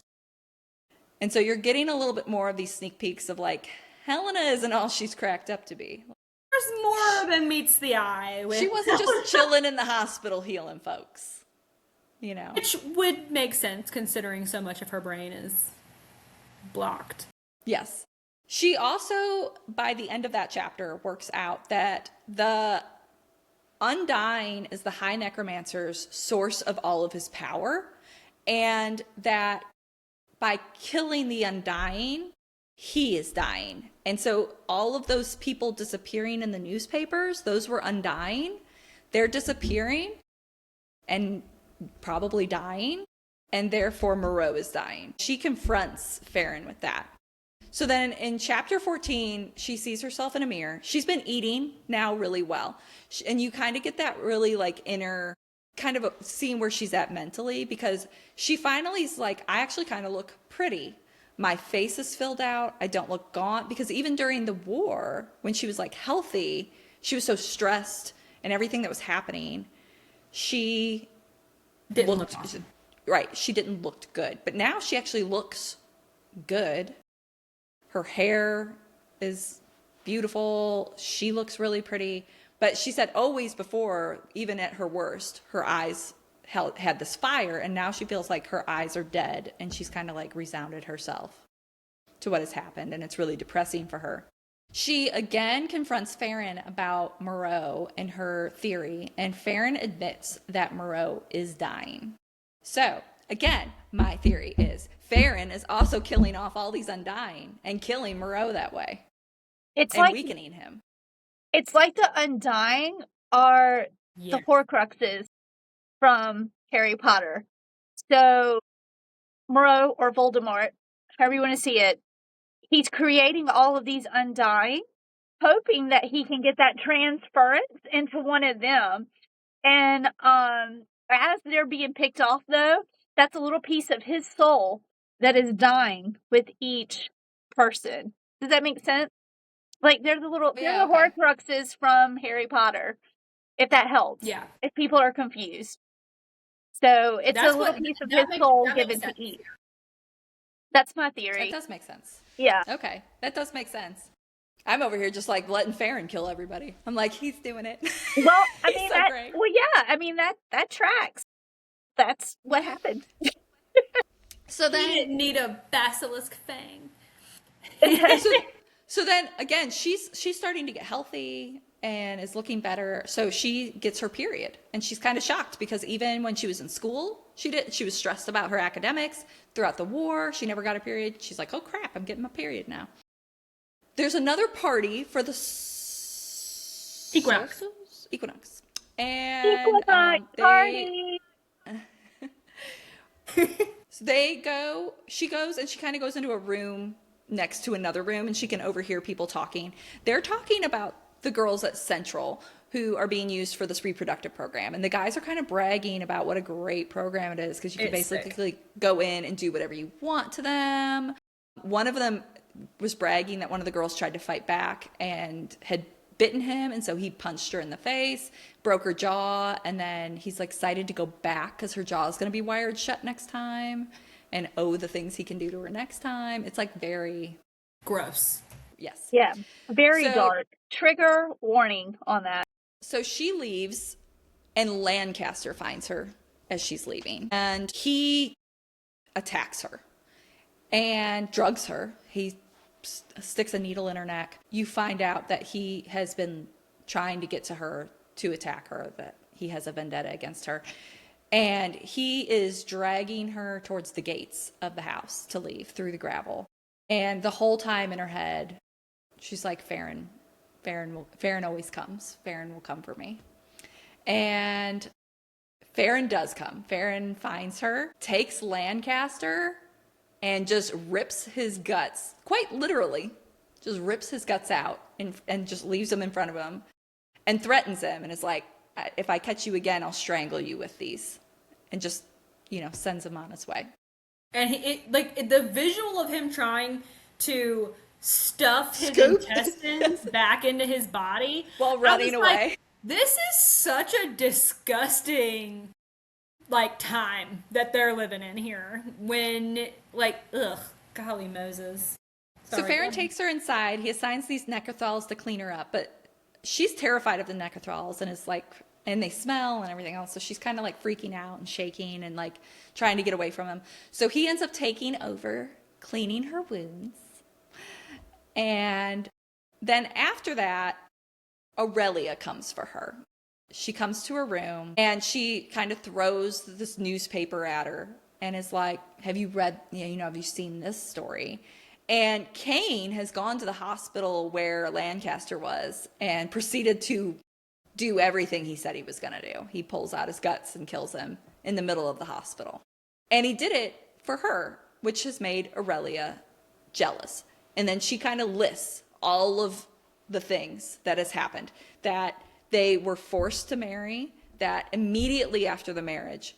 And so you're getting a little bit more of these sneak peeks of like, Helena isn't all she's cracked up to be. There's more than meets the eye. She wasn't just chilling in the hospital healing folks. Which would make sense considering so much of her brain is blocked. Yes. She also, by the end of that chapter, works out that the Undying is the High Necromancer's source of all of his power, and that by killing the Undying, he is dying. And so all of those people disappearing in the newspapers, those were Undying. They're disappearing and probably dying, and therefore Moreau is dying. She confronts Farron with that. So then in chapter 14, she sees herself in a mirror. She's been eating now really well. And you kind of get that really like inner kind of a scene where she's at mentally, because she finally is like, I actually kind of look pretty. My face is filled out. I don't look gaunt, because even during the war, when she was like healthy, she was so stressed and everything that was happening. She Didn't look awesome. Right. She didn't look good. But now she actually looks good. Her hair is beautiful. She looks really pretty. But she said always before, even at her worst, her eyes had this fire. And now she feels like her eyes are dead. And she's kind of like resounded herself to what has happened. And it's really depressing for her. She again confronts Farron about Moreau and her theory, and Farron admits that Moreau is dying. So, again, my theory is Farron is also killing off all these Undying and killing Moreau that way. It's and like weakening him. It's like the Undying are the Horcruxes from Harry Potter. So, Moreau or Voldemort, however you want to see it, he's creating all of these Undying, hoping that he can get that transference into one of them. And as they're being picked off, though, that's a little piece of his soul that is dying with each person. Does that make sense? Like, they're the Horcruxes from Harry Potter, if that helps. Yeah. If people are confused. So, it's a little piece of his soul given to each. That's my theory. That does make sense. Yeah. Okay, that does make sense. I'm over here just like letting Farron kill everybody. I'm like, he's doing it. Well, I mean, so great. Well, yeah, I mean, that tracks. That's what happened. So then, he didn't need a basilisk fang. so then again, she's starting to get healthy and is looking better. So she gets her period, and she's kind of shocked because even when she was in school, she was stressed about her academics. Throughout the war, she never got a period. She's like, oh crap, I'm getting my period now. There's another party for the Equinox. And party. So she goes and she kind of goes into a room next to another room, and she can overhear people talking. They're talking about the girls at Central who are being used for this reproductive program. And the guys are kind of bragging about what a great program it is, because you can basically go in and do whatever you want to them. One of them was bragging that one of the girls tried to fight back and had bitten him, and so he punched her in the face, broke her jaw, and then he's like excited to go back because her jaw is going to be wired shut next time, and the things he can do to her next time. It's like very gross. Yes. Yeah, very dark. Trigger warning on that. So she leaves, and Lancaster finds her as she's leaving. And he attacks her and drugs her. He sticks a needle in her neck. You find out that he has been trying to get to her to attack her, that he has a vendetta against her. And he is dragging her towards the gates of the house to leave through the gravel. And the whole time in her head, she's like, Farron always comes. Farron will come for me. And Farron does come. Farron finds her, takes Lancaster, and just rips his guts, quite literally, just rips his guts out and just leaves them in front of him and threatens him and is like, if I catch you again, I'll strangle you with these. And just, sends him on his way. And the visual of him trying to stuff his intestines back into his body while running away. Like, this is such a disgusting time that they're living in here. When golly Moses. Sorry, so Farron takes her inside. He assigns these Neanderthals to clean her up, but she's terrified of the Neanderthals and is like, and they smell and everything else. So she's kind of like freaking out and shaking and like trying to get away from him. So he ends up taking over, cleaning her wounds. And then after that, Aurelia comes for her. She comes to her room and she kind of throws this newspaper at her and is like, have you read, have you seen this story? And Kane has gone to the hospital where Lancaster was and proceeded to do everything he said he was going to do. He pulls out his guts and kills him in the middle of the hospital. And he did it for her, which has made Aurelia jealous. And then she kind of lists all of the things that has happened, that they were forced to marry, that immediately after the marriage,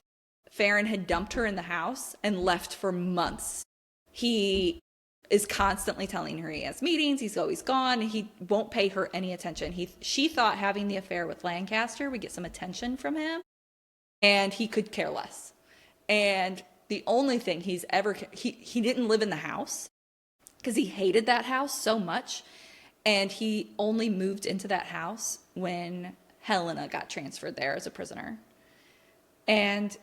Farron had dumped her in the house and left for months. He is constantly telling her he has meetings, he's always gone, he won't pay her any attention. She thought having the affair with Lancaster would get some attention from him, and he could care less. And the only thing he didn't live in the house because he hated that house so much, and he only moved into that house when Helena got transferred there as a prisoner. And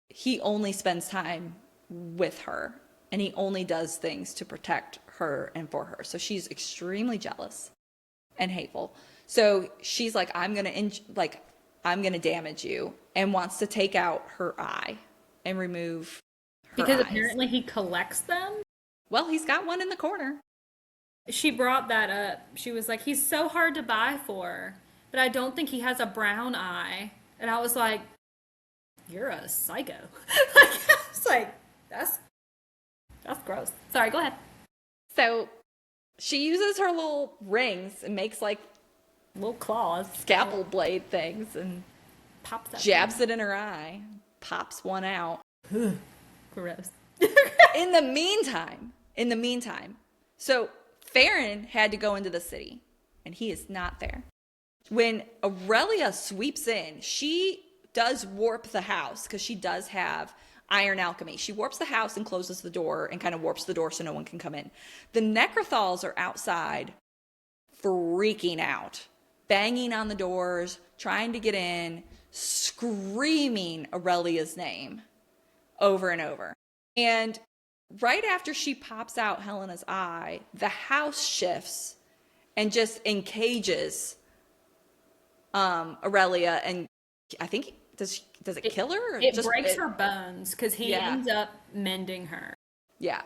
he only spends time with her. And he only does things to protect her and for her. So she's extremely jealous and hateful. So she's like, I'm gonna damage you, and wants to take out her eye and remove her because eyes. Apparently he collects them. Well, he's got one in the corner. She brought that up. She was like, he's so hard to buy for, but I don't think he has a brown eye. And I was like, you're a psycho. I was like, that's gross. Sorry, go ahead. So she uses her little rings and makes like little claws, scalpel blade things, and pops that jabs it in her eye, pops one out. Gross. In the meantime, so Farron had to go into the city, and he is not there. When Aurelia sweeps in, she does warp the house because she does have iron alchemy. She warps the house and closes the door and kind of warps the door so no one can come in. The Neanderthals are outside freaking out, banging on the doors, trying to get in, screaming Aurelia's name over and over. And right after she pops out Helena's eye, the house shifts and just encages Aurelia, and I think does it kill her? Or it breaks her bones because he ends up mending her. Yeah.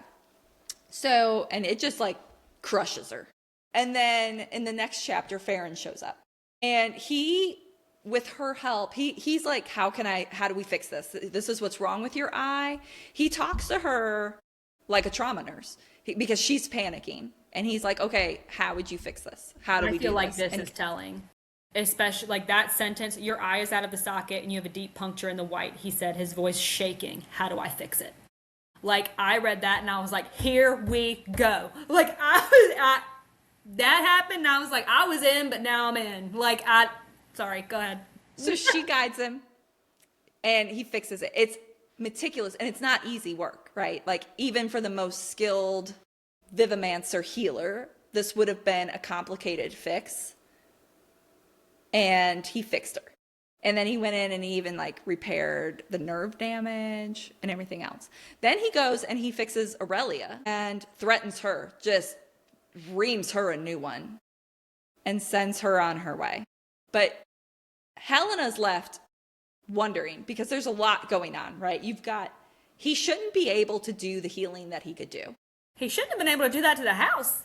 So, and it just like crushes her. And then in the next chapter, Farron shows up, and he, with her help, he's like, how do we fix this? This is what's wrong with your eye. He talks to her like a trauma nurse because she's panicking, and he's like, okay, how would you fix this? How do we do this? I feel like this is telling. Especially like that sentence, your eye is out of the socket and you have a deep puncture in the white. He said, his voice shaking. How do I fix it? Like, I read that and I was like, here we go. Like, that happened and I was like, I was in, but now I'm in. Like, sorry, go ahead. So she guides him and he fixes it. It's meticulous and it's not easy work, right? Like, even for the most skilled Vivimancer healer, this would have been a complicated fix. And he fixed her. And then he went in and he even like repaired the nerve damage and everything else. Then he goes and he fixes Aurelia and threatens her, just reams her a new one and sends her on her way. But Helena's left wondering because there's a lot going on, right? He shouldn't be able to do the healing that he could do. He shouldn't have been able to do that to the house.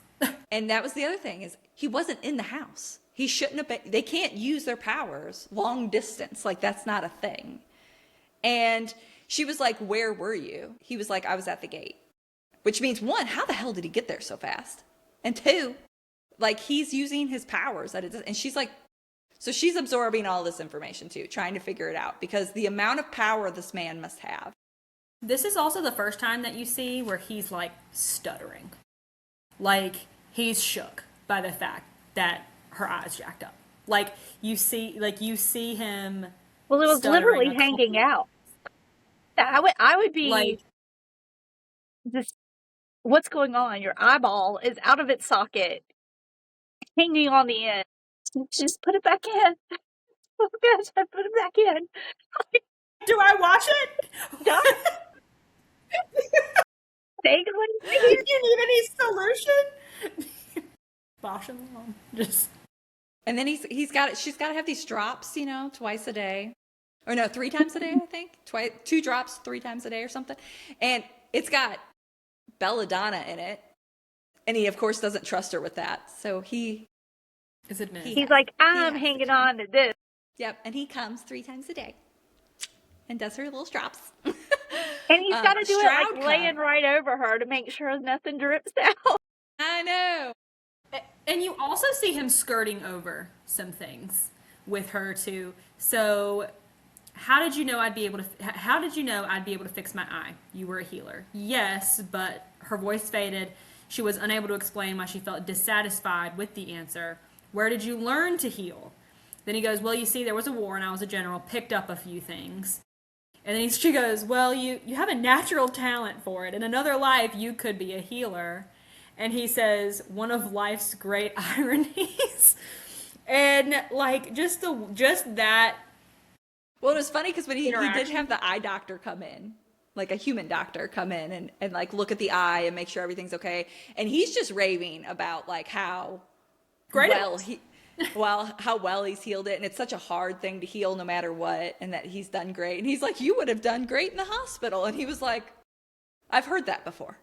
And that was the other thing, is he wasn't in the house. He shouldn't have been. They can't use their powers long distance. Like, that's not a thing. And she was like, where were you? He was like, I was at the gate. Which means, one, how the hell did he get there so fast? And two, like, he's using his powers. And she's like, so she's absorbing all this information too, trying to figure it out. Because the amount of power this man must have. This is also the first time that you see where he's like stuttering. Like, he's shook by the fact that her eyes jacked up. Like you see him. Well, it was literally hanging out. I would be like, just, what's going on? Your eyeball is out of its socket, hanging on the end. Just put it back in. Oh gosh, I put it back in. do I watch it? No. You need any solution? Bosh him along. Just. And then she's got to have these drops, twice a day. Or no, 3 times a day, I think. 2 drops 3 times a day or something. And it's got belladonna in it. And he, of course, doesn't trust her with that. So he's like, I'm hanging on to this. Yep. And he comes 3 times a day and does her little drops. And he's got to do it like laying right over her to make sure nothing drips out. I know. And you also see him skirting over some things with her too. So, how did you know I'd be able to fix my eye? You were a healer. Yes, but her voice faded. She was unable to explain why she felt dissatisfied with the answer. Where did you learn to heal? Then he goes, well, you see, there was a war and I was a general, picked up a few things. And then she goes, well, you have a natural talent for it. In another life, you could be a healer. And he says, one of life's great ironies. And, like, just that. Well, it was funny because when he did have the eye doctor come in, like a human doctor come in and like, look at the eye and make sure everything's okay. And he's just raving about, like, how how well he's healed it, and it's such a hard thing to heal no matter what, and that he's done great. And he's like, you would have done great in the hospital. And he was like, I've heard that before.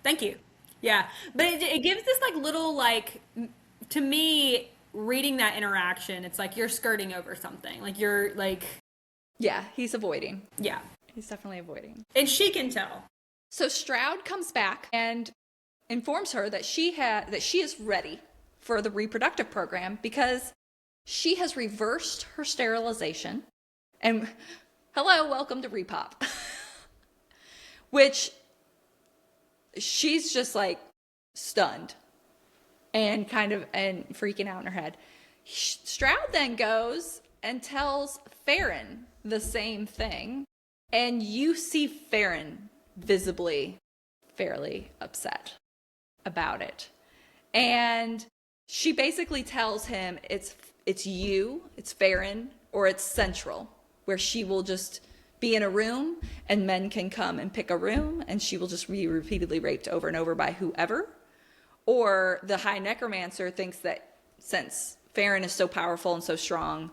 Thank you. Yeah, but it gives this like little, like, to me, reading that interaction, it's like you're skirting over something, like you're like, yeah, he's avoiding. Yeah, he's definitely avoiding, and she can tell. So Stroud comes back and informs her that she is ready for the reproductive program because she has reversed her sterilization. And hello, welcome to Repop. Which she's just like stunned and and freaking out in her head. Stroud then goes and tells Farron the same thing. And you see Farron visibly fairly upset about it. And she basically tells him it's Farron, or it's Central, where she will just be in a room and men can come and pick a room and she will just be repeatedly raped over and over by whoever. Or the High Necromancer thinks that since Farron is so powerful and so strong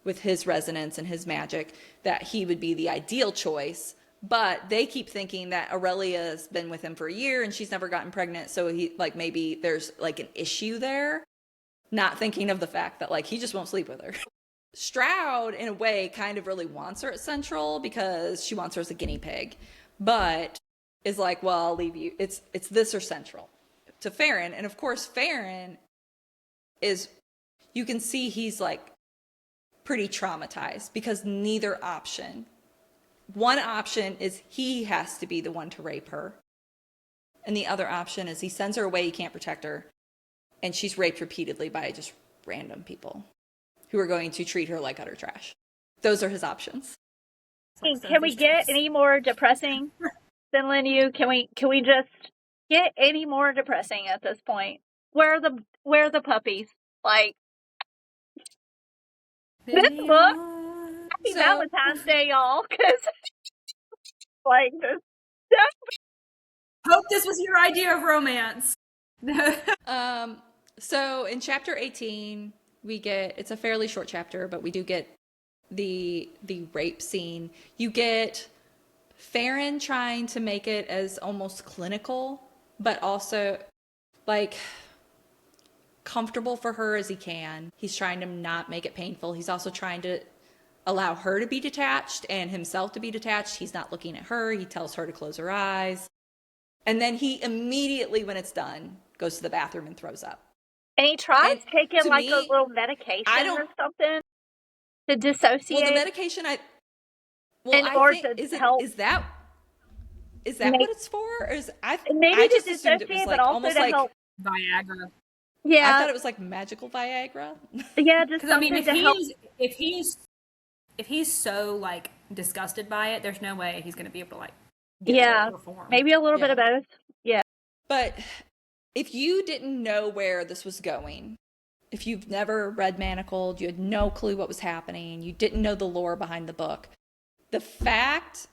with his resonance and his magic, that he would be the ideal choice. But they keep thinking that Aurelia's been with him for a year and she's never gotten pregnant. So he, like, maybe there's like an issue there, not thinking of the fact that like he just won't sleep with her. Stroud, in a way, kind of really wants her at Central because she wants her as a guinea pig, but is like, well, I'll leave you. It's this or Central to Farron. And of course, Farron is, you can see he's like pretty traumatized because neither option. One option is he has to be the one to rape her. And the other option is he sends her away, he can't protect her. And she's raped repeatedly by just random people who are going to treat her like utter trash. Those are his options. Can we get any more depressing than Lin Yu? Can we just get any more depressing at this point? Where are the puppies? Like, This book, happy So- Valentine's Day, y'all, because like this. Hope this was your idea of romance. So in chapter 18, we get, it's a fairly short chapter, but we do get the rape scene. You get Farron trying to make it as almost clinical, but also like comfortable for her as he can. He's trying to not make it painful. He's also trying to allow her to be detached and himself to be detached. He's not looking at her. He tells her to close her eyes. And then he immediately, when it's done, goes to the bathroom and throws up. And he tries And taking to like me, a little medication I don't- or something to dissociate. Well, the medication in I order think to help. is that Make- what it's for? Or is Maybe I to just assumed it was dissociate, like but also almost to like help. Viagra. I Yeah, thought it was like magical Viagra. yeah, just Because I mean, something to help. if he's so like disgusted by it, there's no way he's going to be able to like Yeah, perform. maybe a little bit of both. Yeah, But if you didn't know where this was going, if you've never read Manacled, you had no clue what was happening, you didn't know the lore behind the book, the fact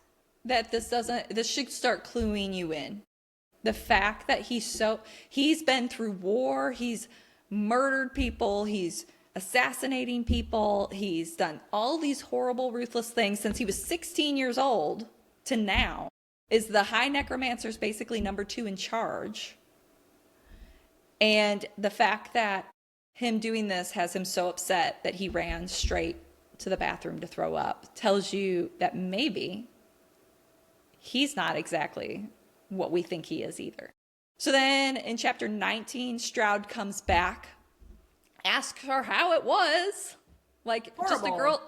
that this should start cluing you in. The fact that he's been through war, he's murdered people, he's assassinating people, he's done all these horrible, ruthless things since he was 16 years old to now, is the High Necromancer's basically number 2 in charge. And the fact that him doing this has him so upset that he ran straight to the bathroom to throw up tells you that maybe he's not exactly what we think he is either. So then in chapter 19, Stroud comes back, asks her how it was, like Horrible.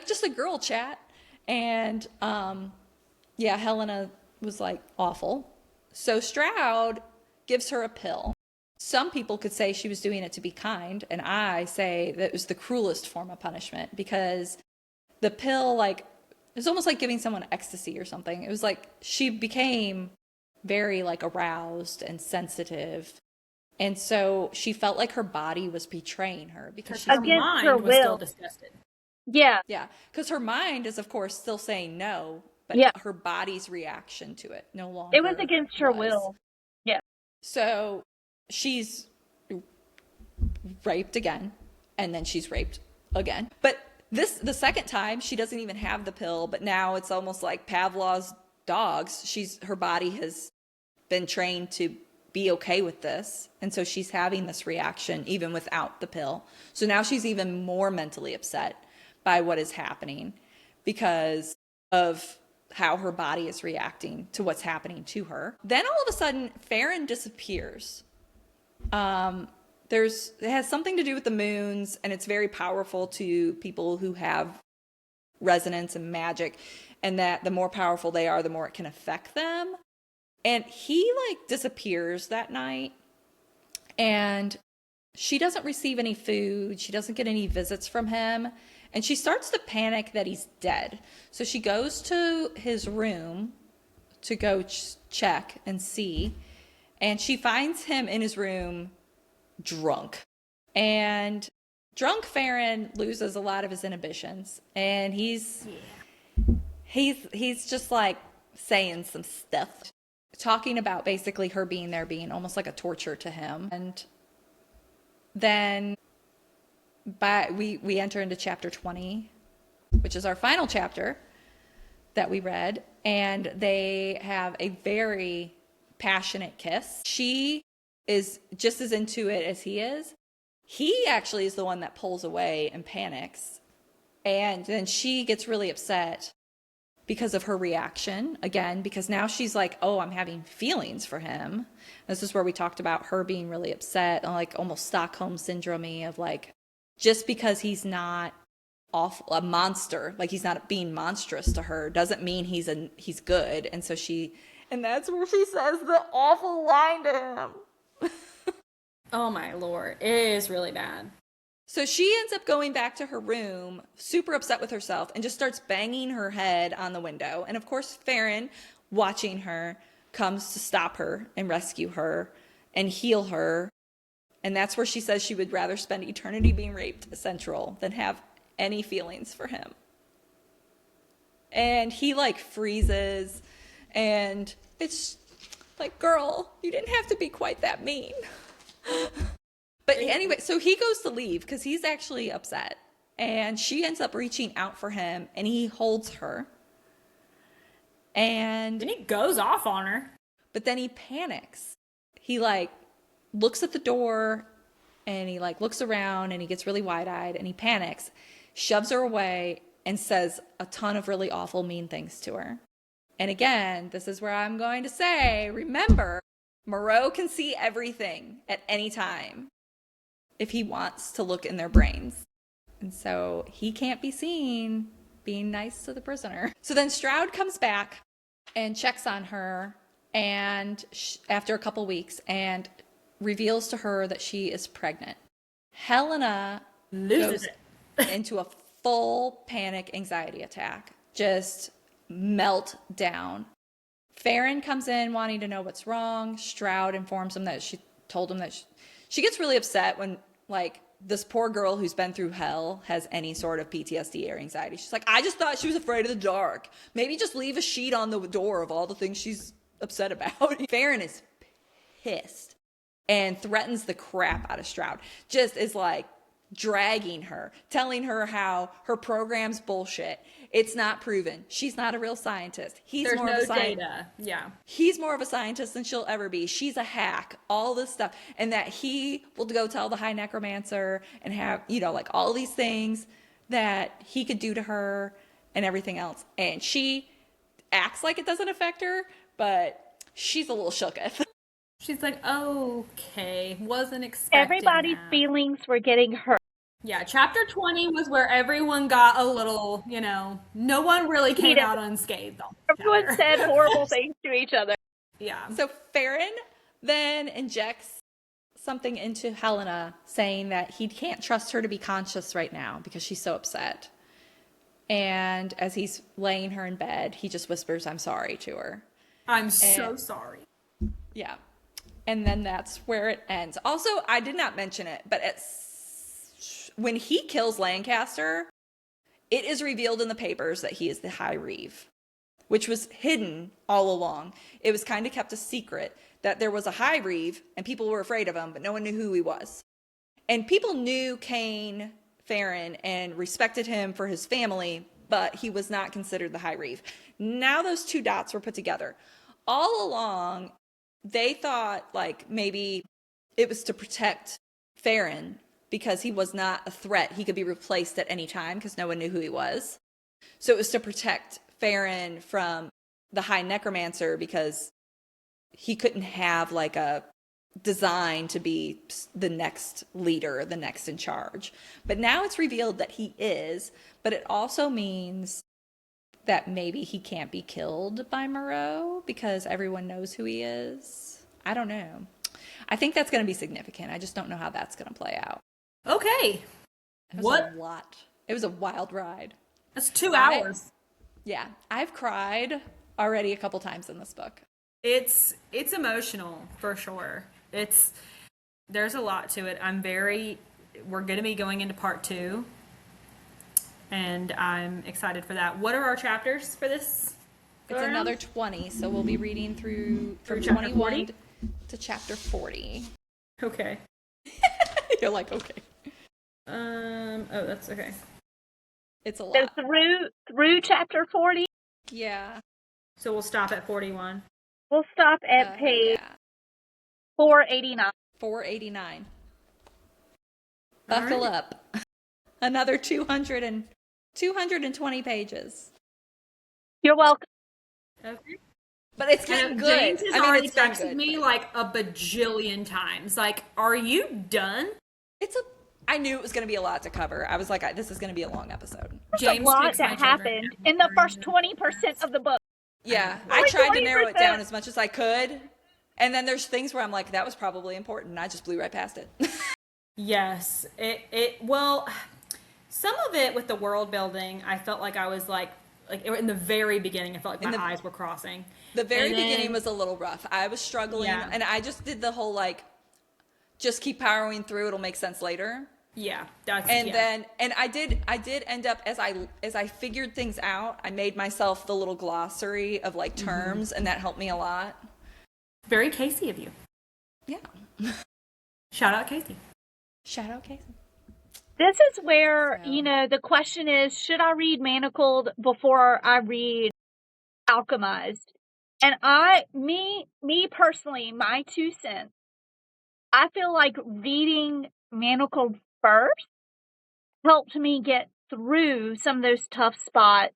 just a girl chat. And yeah, Helena was like awful. So Stroud gives her a pill. Some people could say she was doing it to be kind, and I say that it was the cruelest form of punishment, because the pill, like, it was almost like giving someone ecstasy or something. It was like she became very like aroused and sensitive, and so she felt like her body was betraying her because she's her Against mind her was still will. disgusted. yeah, yeah, because her mind is of course still saying no, but Yeah. her body's reaction to it no longer it was against her was. will. Yeah, So she's raped again, and then she's raped again. But the second time, she doesn't even have the pill, but now it's almost like Pavlov's dogs. Her body has been trained to be okay with this, and so she's having this reaction even without the pill. So now she's even more mentally upset by what is happening because of how her body is reacting to what's happening to her. Then all of a sudden, Farron disappears. It has something to do with the moons, and it's very powerful to people who have resonance and magic, and that the more powerful they are, the more it can affect them. And he like disappears that night, and she doesn't receive any food. She doesn't get any visits from him, and she starts to panic that he's dead. So she goes to his room to go check and see, and she finds him in his room drunk. And drunk Farron loses a lot of his inhibitions, and he's just like saying some stuff, talking about basically her being there being almost like a torture to him. And then we enter into chapter 20, which is our final chapter that we read, and they have a very passionate kiss. She is just as into it as he is. He actually is the one that pulls away and panics, and then she gets really upset because of her reaction again, because now she's like, oh, I'm having feelings for him. This is where we talked about her being really upset, and like almost Stockholm syndrome of like, just because he's not a monster, like he's not being monstrous to her, doesn't mean he's good. And so and that's where she says the awful line to him. Oh my lord, it is really bad. So she ends up going back to her room, super upset with herself, and just starts banging her head on the window. And of course, Farron, watching her, comes to stop her and rescue her and heal her. And that's where she says she would rather spend eternity being raped central than have any feelings for him. And he like freezes, and it's like, girl, you didn't have to be quite that mean. But anyway, so he goes to leave because he's actually upset. And she ends up reaching out for him, and he holds her. And Then he goes off on her. but then he panics. He like looks at the door, and he like looks around, and he gets really wide-eyed, and he panics, shoves her away, and says a ton of really awful, mean things to her. And again, this is where I'm going to say, remember, Moreau can see everything at any time if he wants to look in their brains. And so he can't be seen being nice to the prisoner. So then Stroud comes back and checks on her, and after a couple weeks, and reveals to her that she is pregnant. Helena Loses goes into a full panic anxiety attack. Just melt down. Farron comes in wanting to know what's wrong. Stroud informs him that she told him that she gets really upset when, like, this poor girl who's been through hell has any sort of PTSD or anxiety. She's like, I just thought she was afraid of the dark. Maybe just leave a sheet on the door of all the things she's upset about. Farron is pissed and threatens the crap out of Stroud. Just is like dragging her, telling her how her program's bullshit. It's not proven. She's not a real scientist. There's no data. Yeah. He's more of a scientist than she'll ever be. She's a hack, all this stuff. And that he will go tell the High Necromancer and have, you know, like all these things that he could do to her and everything else. And she acts like it doesn't affect her, but she's a little shooketh. She's like, okay, wasn't expecting Everybody's that. feelings were getting hurt. Yeah, chapter 20 was where everyone got a little, you know, no one really came out unscathed. Everyone said horrible things to each other. Yeah. So Farron then injects something into Helena, saying that he can't trust her to be conscious right now because she's so upset. And as he's laying her in bed, he just whispers, I'm sorry to her. I'm so sorry. Yeah. And then that's where it ends. Also, I did not mention it, but when he kills Lancaster, it is revealed in the papers that he is the High Reeve, which was hidden all along. It was kind of kept a secret that there was a High Reeve and people were afraid of him, but no one knew who he was. And people knew Kane Farron and respected him for his family, but he was not considered the High Reeve. Now those two dots were put together. All along, they thought like maybe it was to protect Farron because he was not a threat. He could be replaced at any time because no one knew who he was. So it was to protect Farron from the High Necromancer because he couldn't have like a design to be the next leader, the next in charge. But now it's revealed that he is, but it also means that maybe he can't be killed by Moreau because everyone knows who he is. I don't know. I think that's going to be significant. I just don't know how that's going to play out. Okay. It was What? a lot. It was a wild ride. That's 2 hours. Yeah, I've cried already a couple times in this book. It's emotional for sure. There's a lot to it. We're going to be going into part 2. And I'm excited for that. What are our chapters for this? It's another 20, so we'll be reading from chapter 21 40? to chapter 40. Okay. You're like, okay. Oh, that's okay. It's a So lot. through chapter 40, Yeah. So we'll stop at 41. we'll stop at page Yeah. 489. 489. All Buckle right. up. Another 220 pages. You're welcome. Okay. But it's getting And good. James has I mean, already it's been texted good, me but like a bajillion times. Like, are you done? I knew it was going to be a lot to cover. I was like, this is going to be a long episode. There's a lot speaks my that children. happened in the first 20% of the book. Yeah, I Only tried to narrow it 20%. down as much as I could. And then there's things where I'm like, that was probably important. And I just blew right past it. Yes. Well, some of it with the world building, I felt like I was like in the very beginning, I felt like my eyes were crossing. The very And then- beginning was a little rough. I was struggling. Yeah. And I just did the whole like, just keep powering through. It'll make sense later. Yeah, that's And yeah. then, and I did end up, as I figured things out, I made myself the little glossary of like terms, and that helped me a lot. Very Casey of you. Yeah. Shout out Casey. Shout out Casey. This is where, So- the question is, should I read Manacled before I read Alchemized? And me personally, my 2 cents, I feel like reading Manacled first helped me get through some of those tough spots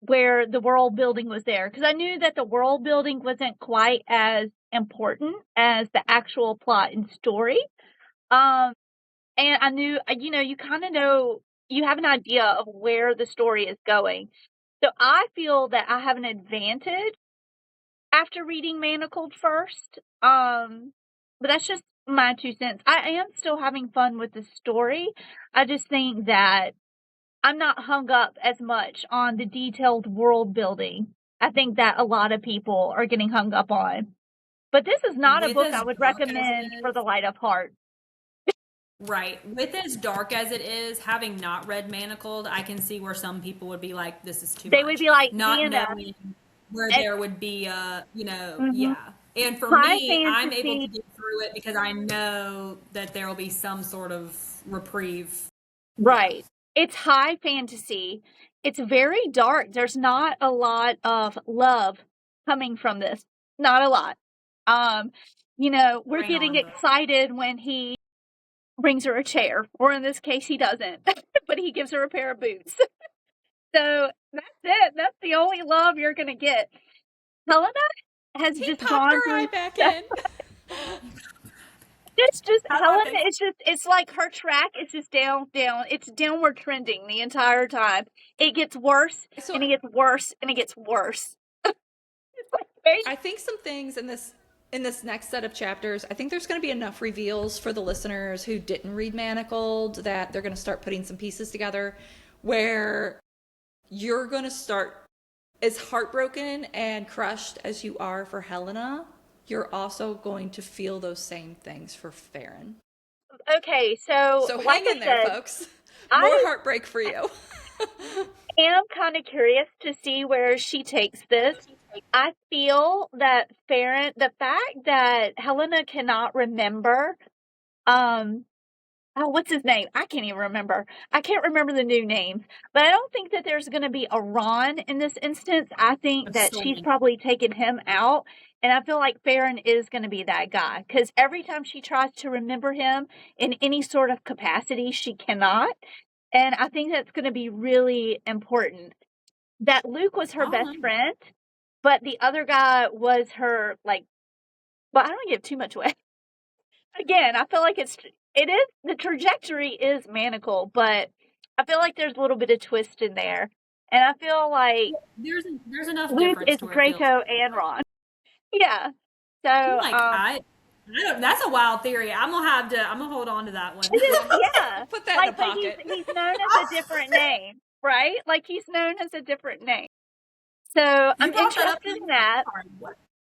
where the world building was there. Because I knew that the world building wasn't quite as important as the actual plot and story. And I knew, you kind of know, you have an idea of where the story is going. So I feel that I have an advantage after reading Manacled first. But that's just my 2 cents. I am still having fun with the story. I just think that I'm not hung up as much on the detailed world building. I think that a lot of people are getting hung up on. But this is not a With book as I would dark as it recommend for is- the light of heart. Right. With as dark as it is, having not read Manacled, I can see where some people would be like, this is too much. They would be like, not Deanna. knowing where And- there would be Mhm. yeah. And for High me, I'm able fantasy. to get through it because I know that there will be some sort of reprieve. Right. It's high fantasy. It's very dark. There's not a lot of love coming from this. Not a lot. We're Bring getting on, bro. excited when he brings her a chair, or in this case, he doesn't, but he gives her a pair of boots. So that's it. That's the only love you're going to get. Helena has He just popped gone her through eye back in. It's just How Helena. about It's like her track is just down. It's downward trending the entire time. It gets worse So- and it gets worse and it gets worse. It's like, I think some things in this next set of chapters, I think there's going to be enough reveals for the listeners who didn't read Manacled that they're going to start putting some pieces together where you're going to start, as heartbroken and crushed as you are for Helena, you're also going to feel those same things for Farron. okay, so So like hang in I there, said, folks. I- More heartbreak for you. am kind of curious to see where she takes this. I feel that Farron, the fact that Helena cannot remember, what's his name? I can't even remember. I can't remember the new names, but I don't think that there's going to be a Ron in this instance. I think that she's Absolutely. probably taken him out, and I feel like Farron is going to be that guy because every time she tries to remember him in any sort of capacity, she cannot. And I think that's going to be really important. That Luke was her best know. friend, but the other guy was her, like, well, I don't give too much away. Again, I feel like the trajectory is Manacle, but I feel like there's a little bit of twist in there. And I feel like There's enough Luke difference is to where it feels- Draco and Ron. Yeah. So, Like I don't, that's a wild theory. I'm gonna hold on to that one. yeah. Put that Like, in the but pocket. he's known as a different name, right? Like, he's known as a different name. So, I'm brought that up interested in that.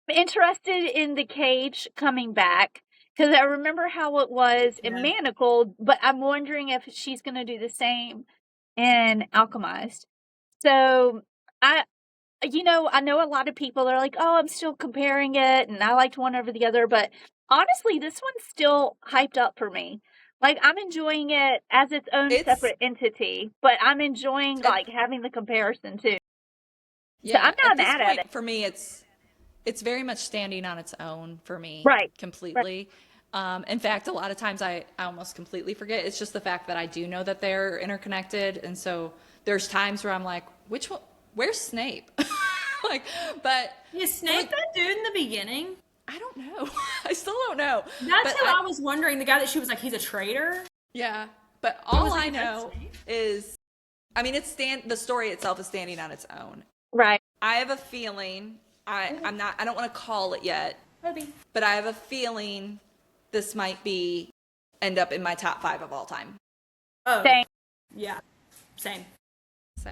I'm interested in the cage coming back because I remember how it was in Yeah. Manacled, but I'm wondering if she's going to do the same in Alchemized. So I know a lot of people are like, oh, I'm still comparing it and I liked one over the other, but honestly, this one's still hyped up for me. Like, I'm enjoying it as its own separate entity, but I'm enjoying like having the comparison too. Yeah, I'm not at this mad at point, it. for me, it's very much standing on its own for me. Right. Completely. In fact, a lot of times I almost completely forget. It's just the fact that I do know that they're interconnected. And so there's times where I'm like, which one, where's Snape? But Is Snape that dude in the beginning? I don't know. I still don't know. That's But who I was wondering. The guy that she was like, he's a traitor. Yeah. But all was I like, know that's Snape? is, I mean, the story itself is standing on its own. Right. I have a feeling, I don't want to call it yet, Maybe. but I have a feeling this might end up in my top 5 of all time. Oh, Same. yeah, same. So,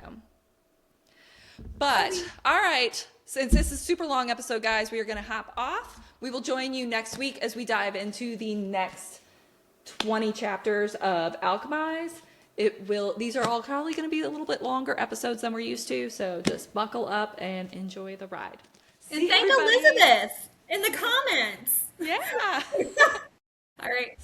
but all right, since this is a super long episode, guys, we are going to hop off. We will join you next week as we dive into the next 20 chapters of Alchemized. These are all probably going to be a little bit longer episodes than we're used to, so just buckle up and enjoy the ride. And See thank everybody. Elizabeth in the comments. Yeah. All right.